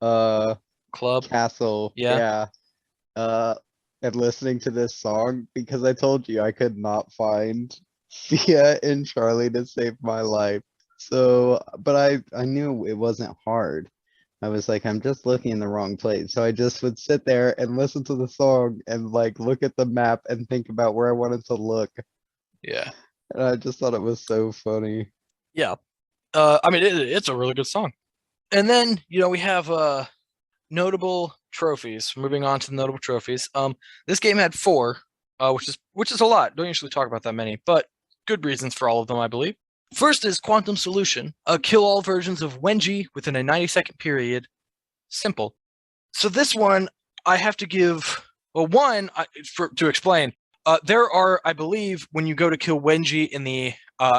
uh Club. castle. Yeah. Yeah. Uh and listening to this song because I told you I could not find Fia and Charlie to save my life. So, but I knew it wasn't hard. I was like, I'm just looking in the wrong place. So I just would sit there and listen to the song and like look at the map and think about where I wanted to look. Yeah. And I just thought it was so funny. Yeah. I mean it's a really good song. And then, we have notable trophies. Moving on to the notable trophies. This game had 4, which is a lot. Don't usually talk about that many, but good reasons for all of them, I believe. First is Quantum Solution. Kill all versions of Wenji within a 90-second period. Simple. So this one, I have to give, well, to explain, there are, I believe, when you go to kill Wenji in the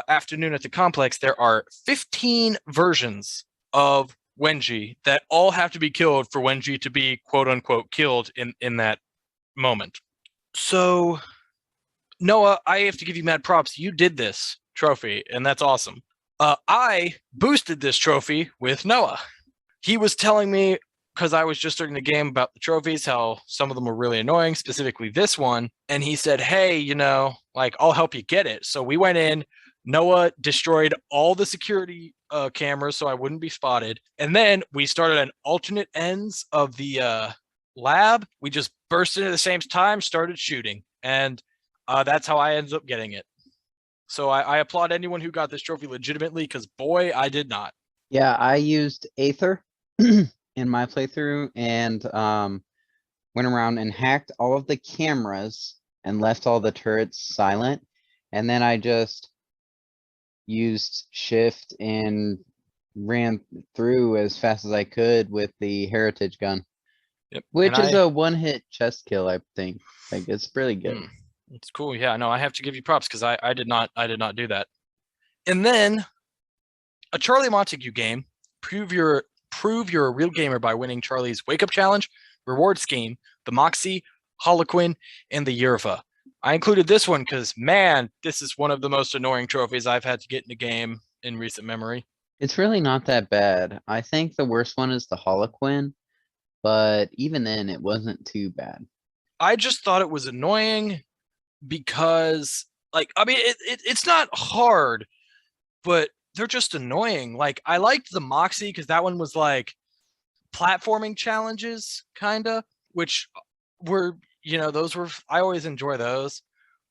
afternoon at the complex, there are 15 versions of Wenji that all have to be killed for Wenji to be quote unquote killed in that moment. So Noah, I have to give you mad props. You did this trophy, and that's awesome. I boosted this trophy with Noah. He was telling me, because I was just starting the game, about the trophies, how some of them were really annoying, specifically this one. And he said, hey, like, I'll help you get it. So we went in. Noah destroyed all the security cameras so I wouldn't be spotted. And then we started at alternate ends of the lab. We just burst in at the same time, started shooting. And that's how I ended up getting it. So I applaud anyone who got this trophy legitimately, because boy, I did not. Yeah, I used Aether in my playthrough, and went around and hacked all of the cameras and left all the turrets silent. And then I just used shift and ran through as fast as I could with the heritage gun, Yep. which is a one-hit chest kill, I think. Like, it's really good. It's cool. Yeah, no, I have to give you props because I did not do that. And then a Charlie Montague game. Prove you're a real gamer by winning Charlie's Wake Up Challenge, Reward Scheme, the Moxie, Holoquin, and the Yerva. I included this one because, man, this is one of the most annoying trophies I've had to get in a game in recent memory. It's really not that bad. I think the worst one is the Holoquin, but even then, it wasn't too bad. I just thought it was annoying because, like, I mean, it's not hard, but they're just annoying. Like, I liked the Moxie because that one was like platforming challenges, kinda, which were, those were, I always enjoy those.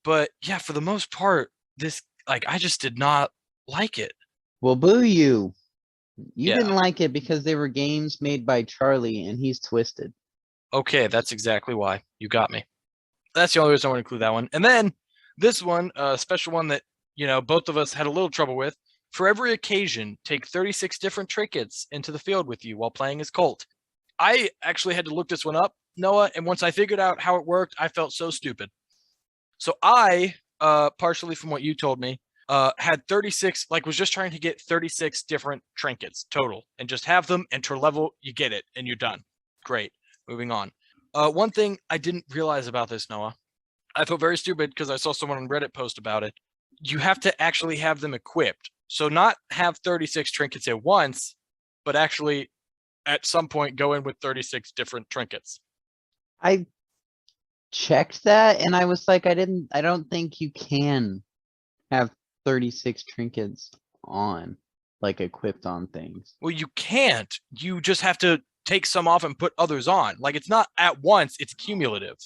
But yeah, for the most part, this, like, I just did not like it. Well, boo you. You Yeah. didn't like it because they were games made by Charlie and he's twisted. Okay, that's exactly why. You got me. That's the only reason I want to include that one. And then this one, a special one that, both of us had a little trouble with. For every occasion, take 36 different trinkets into the field with you while playing as Colt. I actually had to look this one up, Noah, and once I figured out how it worked, I felt so stupid. So I, partially from what you told me, had 36, like, was just trying to get 36 different trinkets total and just have them, enter level, you get it, and you're done. Great. Moving on. One thing I didn't realize about this, Noah, I felt very stupid because I saw someone on Reddit post about it. You have to actually have them equipped. So not have 36 trinkets at once, but actually at some point go in with 36 different trinkets. I checked that and I was like, I don't think you can have 36 trinkets on, like equipped on things. Well, you can't. You just have to take some off and put others on. Like, it's not at once, it's cumulative.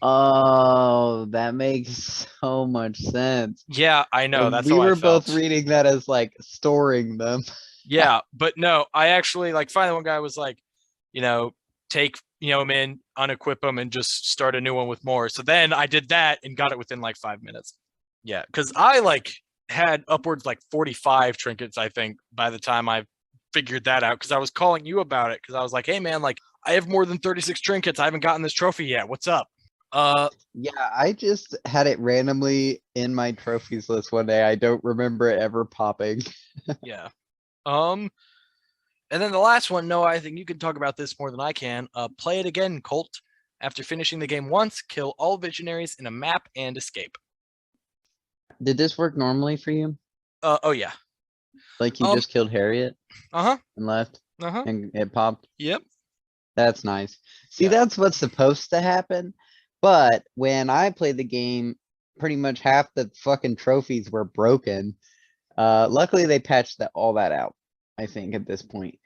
Oh, that makes so much sense. Yeah, I know. And That's we how I were both felt. reading that as like storing them. Yeah, but no, I actually, like, finally one guy was like, take, them in, unequip them, and just start a new one with more. So then I did that and got it within like 5 minutes. Yeah, because I like had upwards like 45 trinkets, I think, by the time I figured that out. Because I was calling you about it because I was like, hey man, like, I have more than 36 trinkets. I haven't gotten this trophy yet. What's up? Yeah, I just had it randomly in my trophies list one day. I don't remember it ever popping. Yeah. Um, and then the last one, no, I think you can talk about this more than I can. Play it again, Colt. After finishing the game once, kill all visionaries in a map and escape. Did this work normally for you? Oh yeah. Like you just killed Harriet Uh-huh. and left Uh-huh. and it popped? Yep. That's nice. See, Yeah. that's what's supposed to happen. But when I played the game, pretty much half the fucking trophies were broken. Luckily they patched all that out, I think, at this point.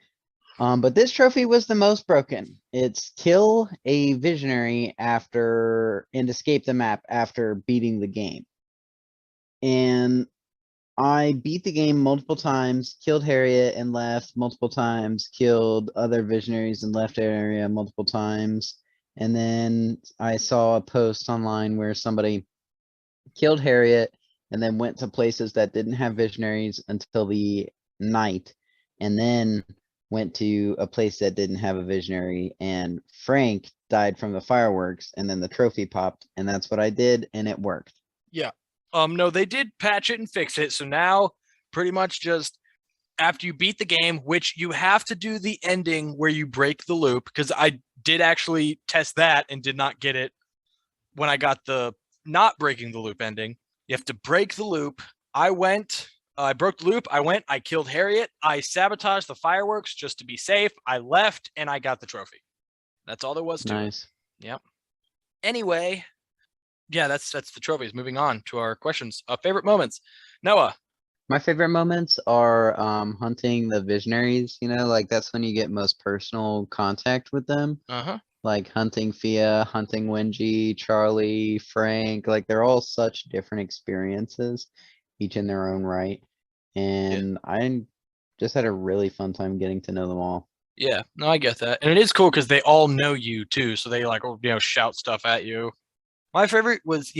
But this trophy was the most broken. It's kill a visionary and escape the map after beating the game. And I beat the game multiple times, killed Harriet and left multiple times, killed other visionaries and left area multiple times. And then I saw a post online where somebody killed Harriet and then went to places that didn't have visionaries until the night, and then went to a place that didn't have a visionary, and Frank died from the fireworks, and then the trophy popped, and that's what I did, and it worked. Yeah. No, they did patch it and fix it. So now pretty much just after you beat the game, which you have to do the ending where you break the loop, because I did actually test that and did not get it when I got the not breaking the loop ending. You have to break the loop. I broke the loop. I killed Harriet. I sabotaged the fireworks just to be safe. I left and I got the trophy. That's all there was to it. Nice. Yep. Anyway, yeah, that's the trophies. Moving on to our questions. Favorite moments. Noah. My favorite moments are hunting the visionaries, like that's when you get most personal contact with them. Uh-huh. Like hunting Fia, hunting Wenji, Charlie, Frank, like they're all such different experiences, each in their own right. And I just had a really fun time getting to know them all. Yeah, no, I get that. And it is cool because they all know you too. So they like, shout stuff at you. My favorite was,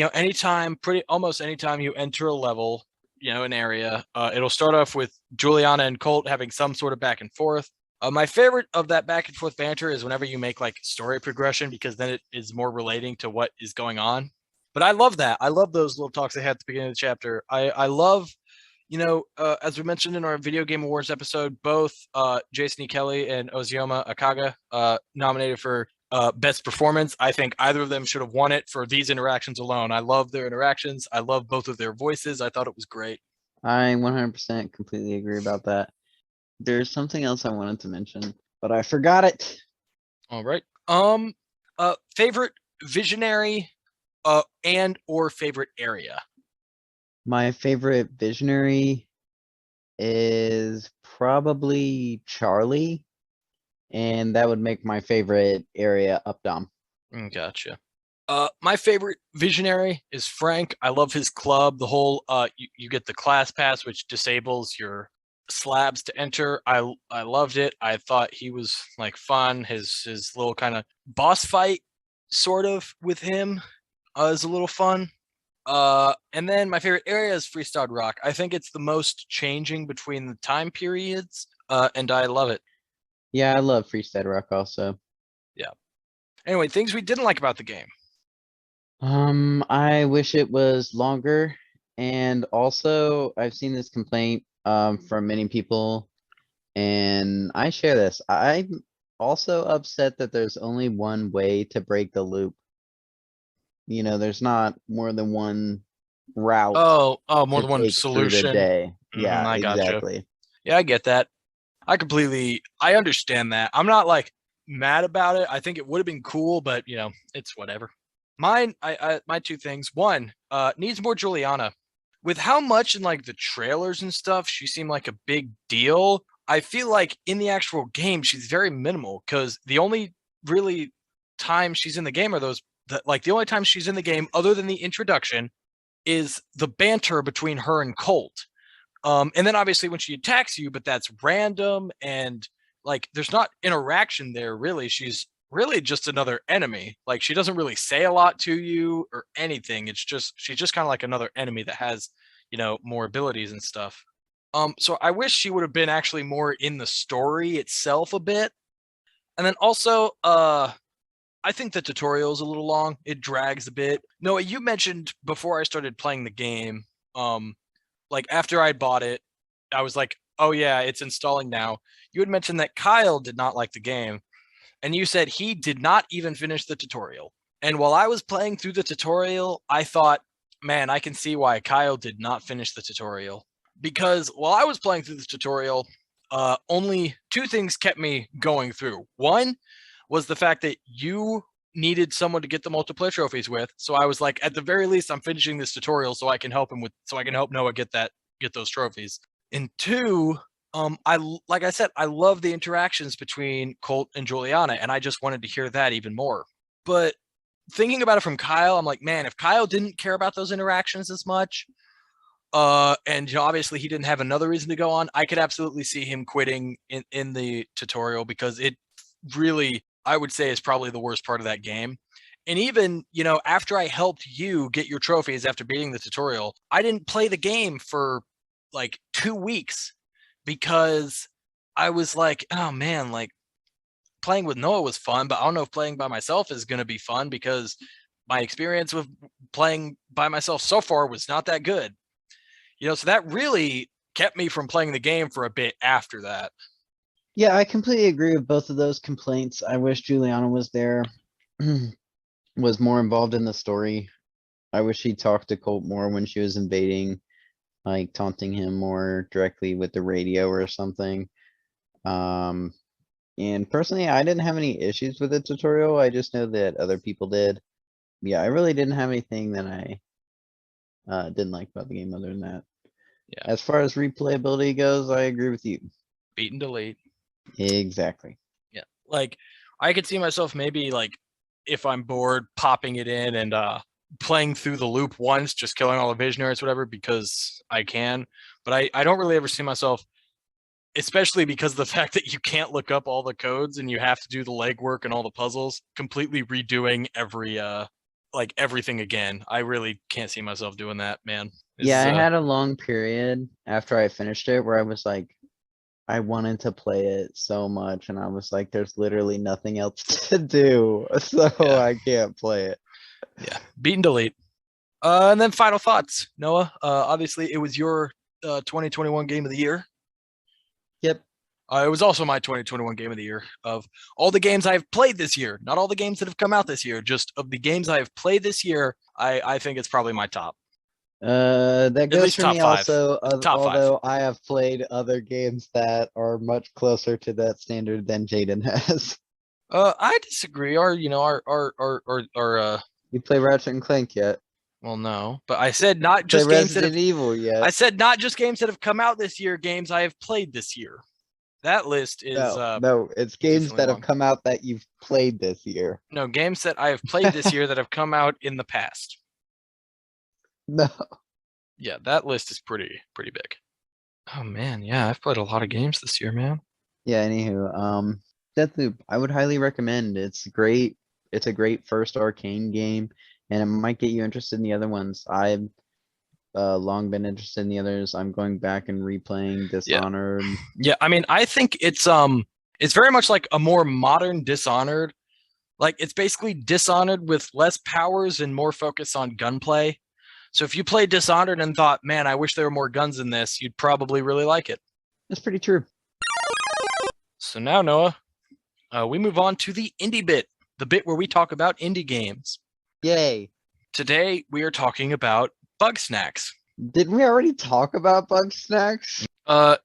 almost anytime you enter a level, an area, it'll start off with Juliana and Colt having some sort of back and forth. My favorite of that back and forth banter is whenever you make like story progression because then it is more relating to what is going on. But I love that. I love those little talks they had at the beginning of the chapter. I love, as we mentioned in our video game awards episode, both Jason E. Kelly and Ozioma Akaga nominated for best performance. I think either of them should have won it for these interactions alone. I love their interactions. I love both of their voices. I thought it was great. I 100% completely agree about that. There's something else I wanted to mention, but I forgot it. All right. Favorite visionary and or favorite area? My favorite visionary is probably Charlie, and that would make my favorite area Updom. Gotcha. My favorite visionary is Frank. I love his club. The whole you get the class pass, which disables your slabs to enter. I loved it. I thought he was like fun. His little kind of boss fight, sort of with him, is a little fun. And then my favorite area is Freestyle Rock. I think it's the most changing between the time periods, and I love it. Yeah, I love Freestyle Rock also. Yeah. Anyway, things we didn't like about the game. I wish it was longer, and also I've seen this complaint from many people, and I share this. I'm also upset that there's only one way to break the loop. There's not more than one route More to than one take through the solution. day. Yeah, I gotcha. exactly. Yeah, I get that. I understand that. I'm not like mad about it. I think it would have been cool, but it's whatever. My two things. One, needs more Juliana. With how much in like the trailers and stuff, she seemed like a big deal. I feel like in the actual game, she's very minimal because the only really time she's in the game are the only time she's in the game other than the introduction is the banter between her and Colt. And then obviously when she attacks you, but that's random and like there's not interaction there really. She's really just another enemy. Like she doesn't really say a lot to you or anything. She's just kind of like another enemy that has, more abilities and stuff. So I wish she would have been actually more in the story itself a bit. And then also, I think the tutorial is a little long. It drags a bit. Noah, you mentioned before I started playing the game, like after I bought it, I was like, "Oh yeah, it's installing now." You had mentioned that Kyle did not like the game, and you said he did not even finish the tutorial. And while I was playing through the tutorial, I thought, "Man, I can see why Kyle did not finish the tutorial." Because while I was playing through the tutorial, only two things kept me going through. One was the fact that you needed someone to get the multiplayer trophies with. So I was like, at the very least, I'm finishing this tutorial so I can help Noah get those trophies. And two, like I said, I love the interactions between Colt and Juliana, and I just wanted to hear that even more. But thinking about it from Kyle, I'm like, man, if Kyle didn't care about those interactions as much, and obviously he didn't have another reason to go on, I could absolutely see him quitting in the tutorial because it really, I would say, is probably the worst part of that game. And even, after I helped you get your trophies after beating the tutorial, I didn't play the game for like 2 weeks because I was like, oh man, like playing with Noah was fun, but I don't know if playing by myself is going to be fun because my experience with playing by myself so far was not that good. So that really kept me from playing the game for a bit after that. Yeah, I completely agree with both of those complaints. I wish Juliana was there, was more involved in the story. I wish she talked to Colt more when she was invading, like taunting him more directly with the radio or something. Um, and personally, I didn't have any issues with the tutorial. I just know that other people did. Yeah, I really didn't have anything that I didn't like about the game other than that. Yeah. As far as replayability goes, I agree with you. Beat and delete. Exactly. Yeah. Like I could see myself maybe like if I'm bored, popping it in and playing through the loop once, just killing all the visionaries, whatever, because I can. But I don't really ever see myself especially because of the fact that you can't look up all the codes and you have to do the legwork and all the puzzles, completely redoing everything again. I really can't see myself doing that, man. Yeah, I had a long period after I finished it where I was like, I wanted to play it so much, and I was like, there's literally nothing else to do, so Yeah. I can't play it. Yeah, beat and delete. And then final thoughts, Noah. Obviously, it was your 2021 game of the year. Yep. It was also my 2021 game of the year. Of all the games I've played this year, not all the games that have come out this year, just of the games I've played this year, I think it's probably my top. That At goes least for top me five. also, Top five. although I have played other games that are much closer to that standard than Jaden has. I disagree. You play Ratchet and Clank yet? Well, no, but I said not Play just games that have. Resident Evil yet? I said not just games that have come out this year. Games I have played this year. That list is No, it's games decently that have long. come out that you've played this year. No, games that I have played this year that have come out in the past. No. Yeah, that list is pretty big. Oh man, yeah, I've played a lot of games this year, man. Yeah, anywho, Deathloop, I would highly recommend. It's great. It's a great first arcane game, and it might get you interested in the other ones. I've long been interested in the others. I'm going back and replaying Yeah. Dishonored. Yeah, I mean, I think it's very much like a more modern Dishonored. Like it's basically Dishonored with less powers and more focus on gunplay. So if you played Dishonored and thought, man, I wish there were more guns in this, you'd probably really like it. That's pretty true. So now, Noah, we move on to the indie bit, the bit where we talk about indie games. Yay. Today, we are talking about Bugsnax. Didn't we already talk about Bugsnax?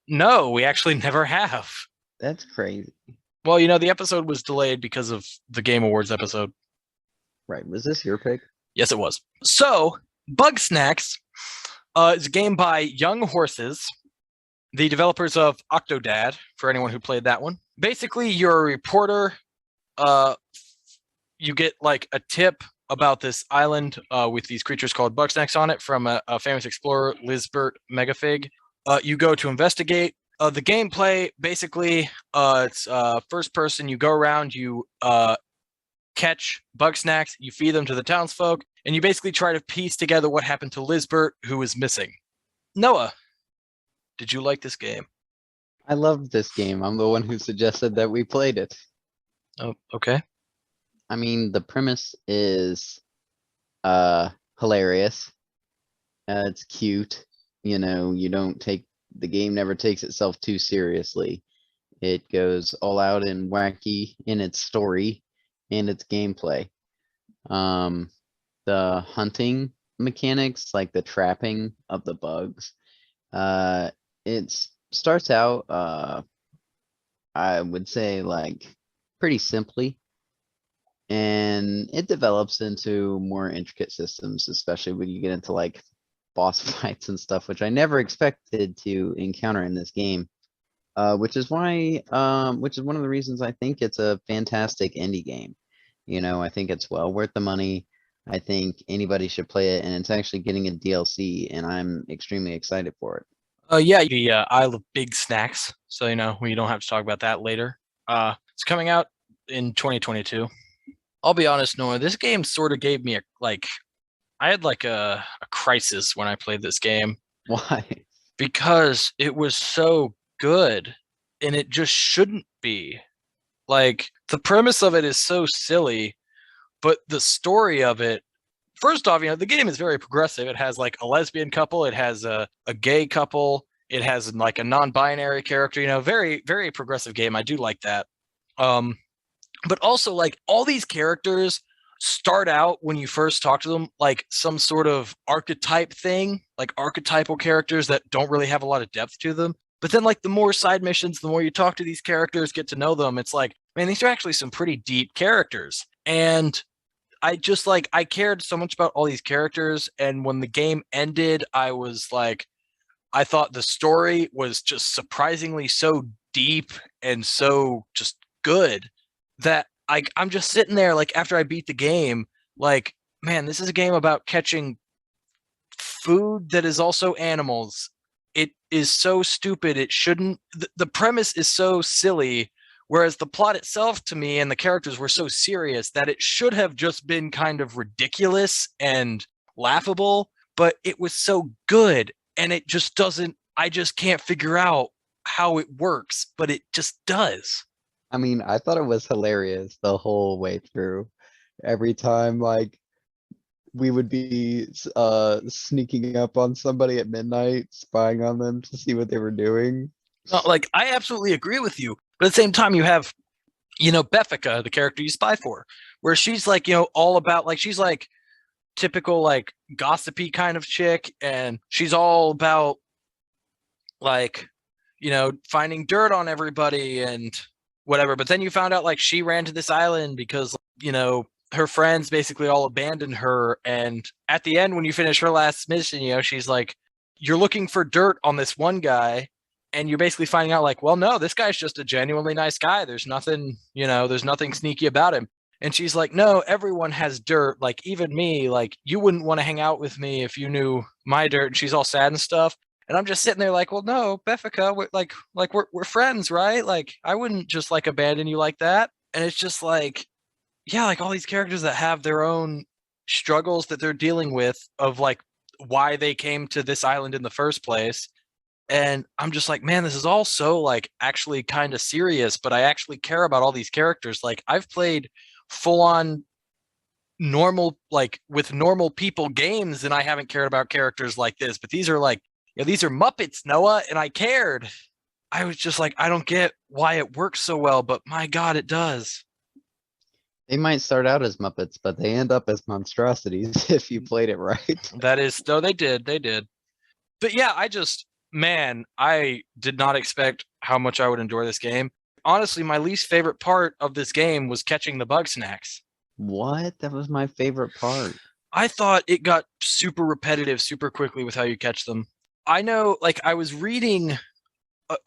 No, we actually never have. That's crazy. Well, the episode was delayed because of the Game Awards episode. Right. Was this your pick? Yes, it was. So, Bugsnax is a game by Young Horses, the developers of Octodad, for anyone who played that one. Basically, you're a reporter. You get like a tip about this island with these creatures called Bugsnax on it from a famous explorer, Lisbert Megafig. You go to investigate. The gameplay, basically, it's first person. You go around, you catch Bugsnax, you feed them to the townsfolk, and you basically try to piece together what happened to Lisbert, who is missing. Noah, did you like this game? I loved this game. I'm the one who suggested that we played it. Oh, okay. I mean, the premise is hilarious. It's cute. You don't take the game never takes itself too seriously. It goes all out and wacky in its story and its gameplay. The hunting mechanics, like the trapping of the bugs, it starts out, I would say, like pretty simply, and it develops into more intricate systems, especially when you get into like boss fights and stuff, which I never expected to encounter in this game. Which is one of the reasons I think it's a fantastic indie game. I think it's well worth the money. I think anybody should play it, and it's actually getting a DLC, and I'm extremely excited for it. Yeah, the Isle of Big Snacks. So we don't have to talk about that later. It's coming out in 2022. I'll be honest, Noah. This game sort of gave me I had like a crisis when I played this game. Why? Because it was so good, and it just shouldn't be. Like the premise of it is so silly, but the story of it. First off, the game is very progressive. It has like a lesbian couple, it has a gay couple, it has like a non-binary character. Very very progressive game. I do like that. But also like all these characters start out when you first talk to them like some sort of archetype thing, like archetypal characters that don't really have a lot of depth to them. But then like the more side missions, the more you talk to these characters, get to know them, it's like, man, these are actually some pretty deep characters. And I just I cared so much about all these characters, and when the game ended, I was like, I thought the story was just surprisingly so deep and so just good that I'm just sitting there like after I beat the game, like, man, this is a game about catching food that is also animals, it is so stupid. It shouldn't. The premise is so silly, whereas the plot itself to me and the characters were so serious that it should have just been kind of ridiculous and laughable. But it was so good, and it just doesn't. I just can't figure out how it works, but it just does. I mean, I thought it was hilarious the whole way through. Every time, like, we would be sneaking up on somebody at midnight, spying on them to see what they were doing. No, like I absolutely agree with you, but at the same time, you have Beffica, the character you spy for, where she's like all about like she's like typical like gossipy kind of chick, and she's all about like finding dirt on everybody and whatever. But then you found out like she ran to this island because her friends basically all abandoned her, and at the end when you finish her last mission, she's like, you're looking for dirt on this one guy, and you're basically finding out like, well, no, this guy's just a genuinely nice guy. There's nothing sneaky about him. And she's like, no, everyone has dirt, like even me, like you wouldn't want to hang out with me if you knew my dirt. And she's all sad and stuff. And I'm just sitting there like, well, no, Beffica, we're friends, right? Like I wouldn't just like abandon you like that. And it's just like, yeah, like all these characters that have their own struggles that they're dealing with of like why they came to this island in the first place. And I'm just like, man, this is all so like actually kind of serious, but I actually care about all these characters. Like I've played full on normal, like with normal people games, and I haven't cared about characters like this. But these are like, these are Muppets, Noah, and I cared. I was just like, I don't get why it works so well, but my God, it does. They might start out as Muppets, but they end up as monstrosities if you played it right. That is, no, they did. But yeah, man, I did not expect how much I would enjoy this game. Honestly, my least favorite part of this game was catching the Bugsnax. What? That was my favorite part. I thought it got super repetitive super quickly with how you catch them. I know, like, I was reading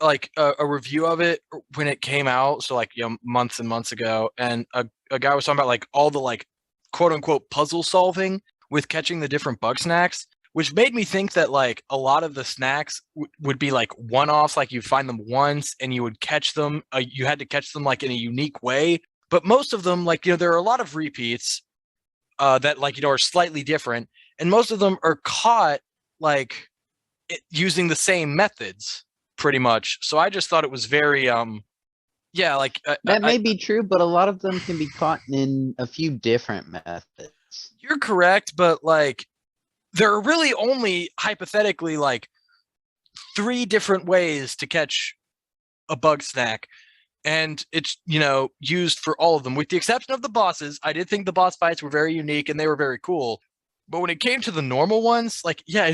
a review of it when it came out, so like months and months ago, and a guy was talking about like all the like quote unquote puzzle solving with catching the different Bugsnax, which made me think that like a lot of the snacks would be like one-offs, like you find them once and you would catch them. You had to catch them like in a unique way, but most of them, like there are a lot of repeats that like are slightly different, and most of them are caught like using the same methods pretty much. So I just thought it was very yeah, like That may be true, but a lot of them can be caught in a few different methods. You're correct, but like there are really only hypothetically like 3 different ways to catch a Bugsnax, and it's used for all of them with the exception of the bosses. I did think the boss fights were very unique and they were very cool, but when it came to the normal ones, like yeah,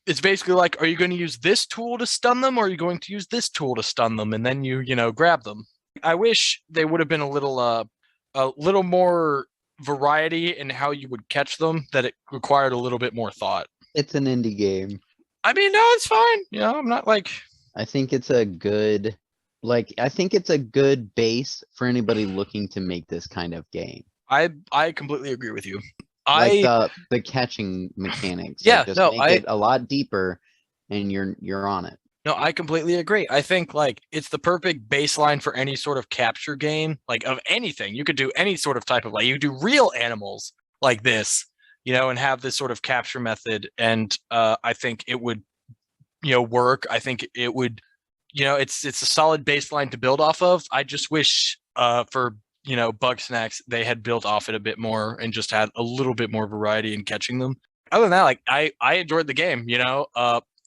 it's basically like, are you going to use this tool to stun them, or are you going to use this tool to stun them, and then you grab them. I wish they would have been a little more variety in how you would catch them, that it required a little bit more thought. It's an indie game. I mean, no, it's fine. I'm not like, I think it's a good, I think it's a good base for anybody looking to make this kind of game. I completely agree with you. Like the catching mechanics. Yeah, like just no, make it a lot deeper and you're on it. No, I completely agree. I think like it's the perfect baseline for any sort of capture game, like of anything. You could do any sort of type of, like you could do real animals like this, and have this sort of capture method. And I think it would, work. I think it would, it's a solid baseline to build off of. I just wish for Bugsnax they had built off it a bit more and just had a little bit more variety in catching them. Other than that, like I enjoyed the game.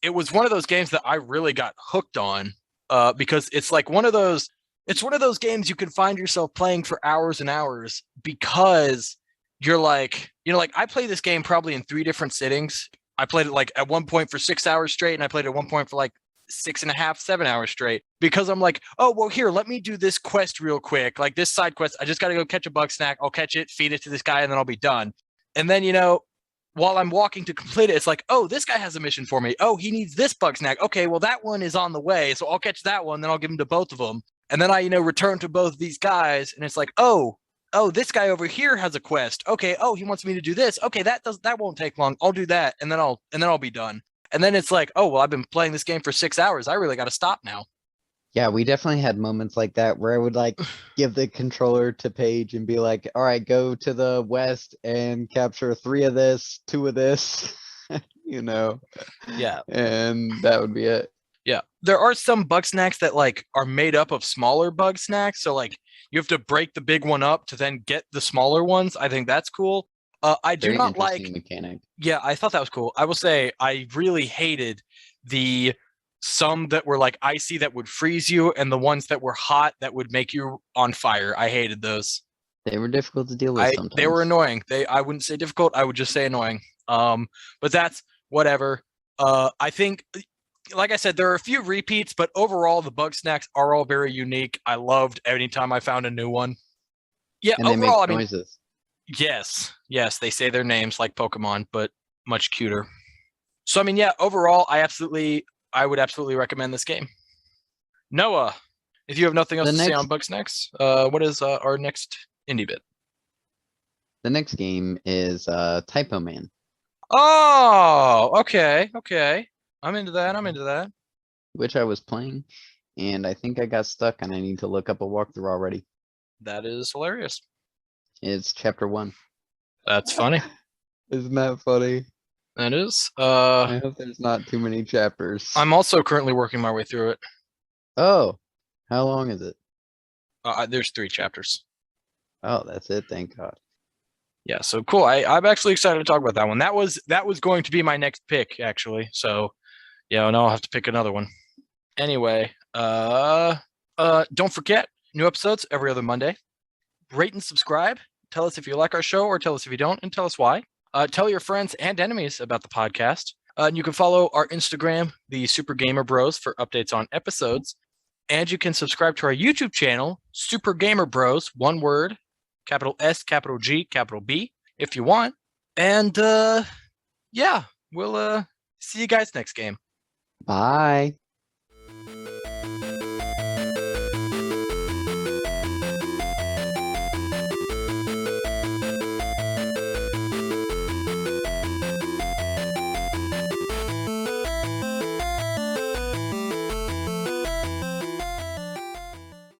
It was one of those games that I really got hooked on because it's like one of those games you can find yourself playing for hours and hours, because you're like, like I play this game probably in 3 different sittings. I played it like at one point for 6 hours straight, and I played it at one point for like 6.5, 7 hours straight, because I'm like, oh, well, here, let me do this quest real quick. Like this side quest, I just got to go catch a Bugsnax. I'll catch it, feed it to this guy, and then I'll be done. And then, while I'm walking to complete it, it's like, oh, this guy has a mission for me. Oh, he needs this Bugsnax. Okay, well, that one is on the way, so I'll catch that one, then I'll give him to both of them. And then I, return to both these guys, and it's like, oh, this guy over here has a quest. Okay, oh, he wants me to do this. Okay, that won't take long. I'll do that, and then I'll be done. And then it's like, oh, well, I've been playing this game for 6 hours. I really got to stop now. Yeah, we definitely had moments like that where I would like give the controller to Paige and be like, all right, go to the west and capture 3 of this, 2 of this, you know, Yeah. and that would be it. Yeah. There are some Bugsnax that like are made up of smaller Bugsnax. So like you have to break the big one up to then get the smaller ones. I think that's cool. I do Very not interesting like, mechanic. yeah, I thought that was cool. I will say I really hated the some that were like icy that would freeze you and the ones that were hot that would make you on fire. I hated those. They were difficult to deal with They were sometimes. annoying. I wouldn't say difficult, I would just say annoying. But that's whatever. I think like I said, there are a few repeats, but overall the Bugsnax are all very unique. I loved anytime I found a new one. Yeah, And they make overall, I mean, noises. yes, they say their names like Pokemon, but much cuter. So I mean, yeah, overall, I would absolutely recommend this game. Noah, if you have nothing else The to say on next Bugsnax, what is our next indie bit? the next game is Typo Man, Oh, okay. I'm into that. I'm into that. which I was playing, and I think I got stuck and I need to look up a walkthrough already. That is hilarious. It's chapter 1. That's funny. Isn't that funny? That is. I hope there's not too many chapters. I'm also currently working my way through it. Oh, how long is it? There's 3 chapters. Oh, that's it. Thank God. Yeah, so cool. I'm actually excited to talk about that one. That was going to be my next pick, actually. So yeah, now I'll have to pick another one. Anyway, don't forget, new episodes every other Monday. Rate and subscribe. Tell us if you like our show or tell us if you don't, and tell us why. Tell your friends and enemies about the podcast. And you can follow our Instagram, the Super Gamer Bros, for updates on episodes. And you can subscribe to our YouTube channel, Super Gamer Bros, one word, capital S, capital G, capital B, if you want. And yeah, we'll see you guys next game. Bye.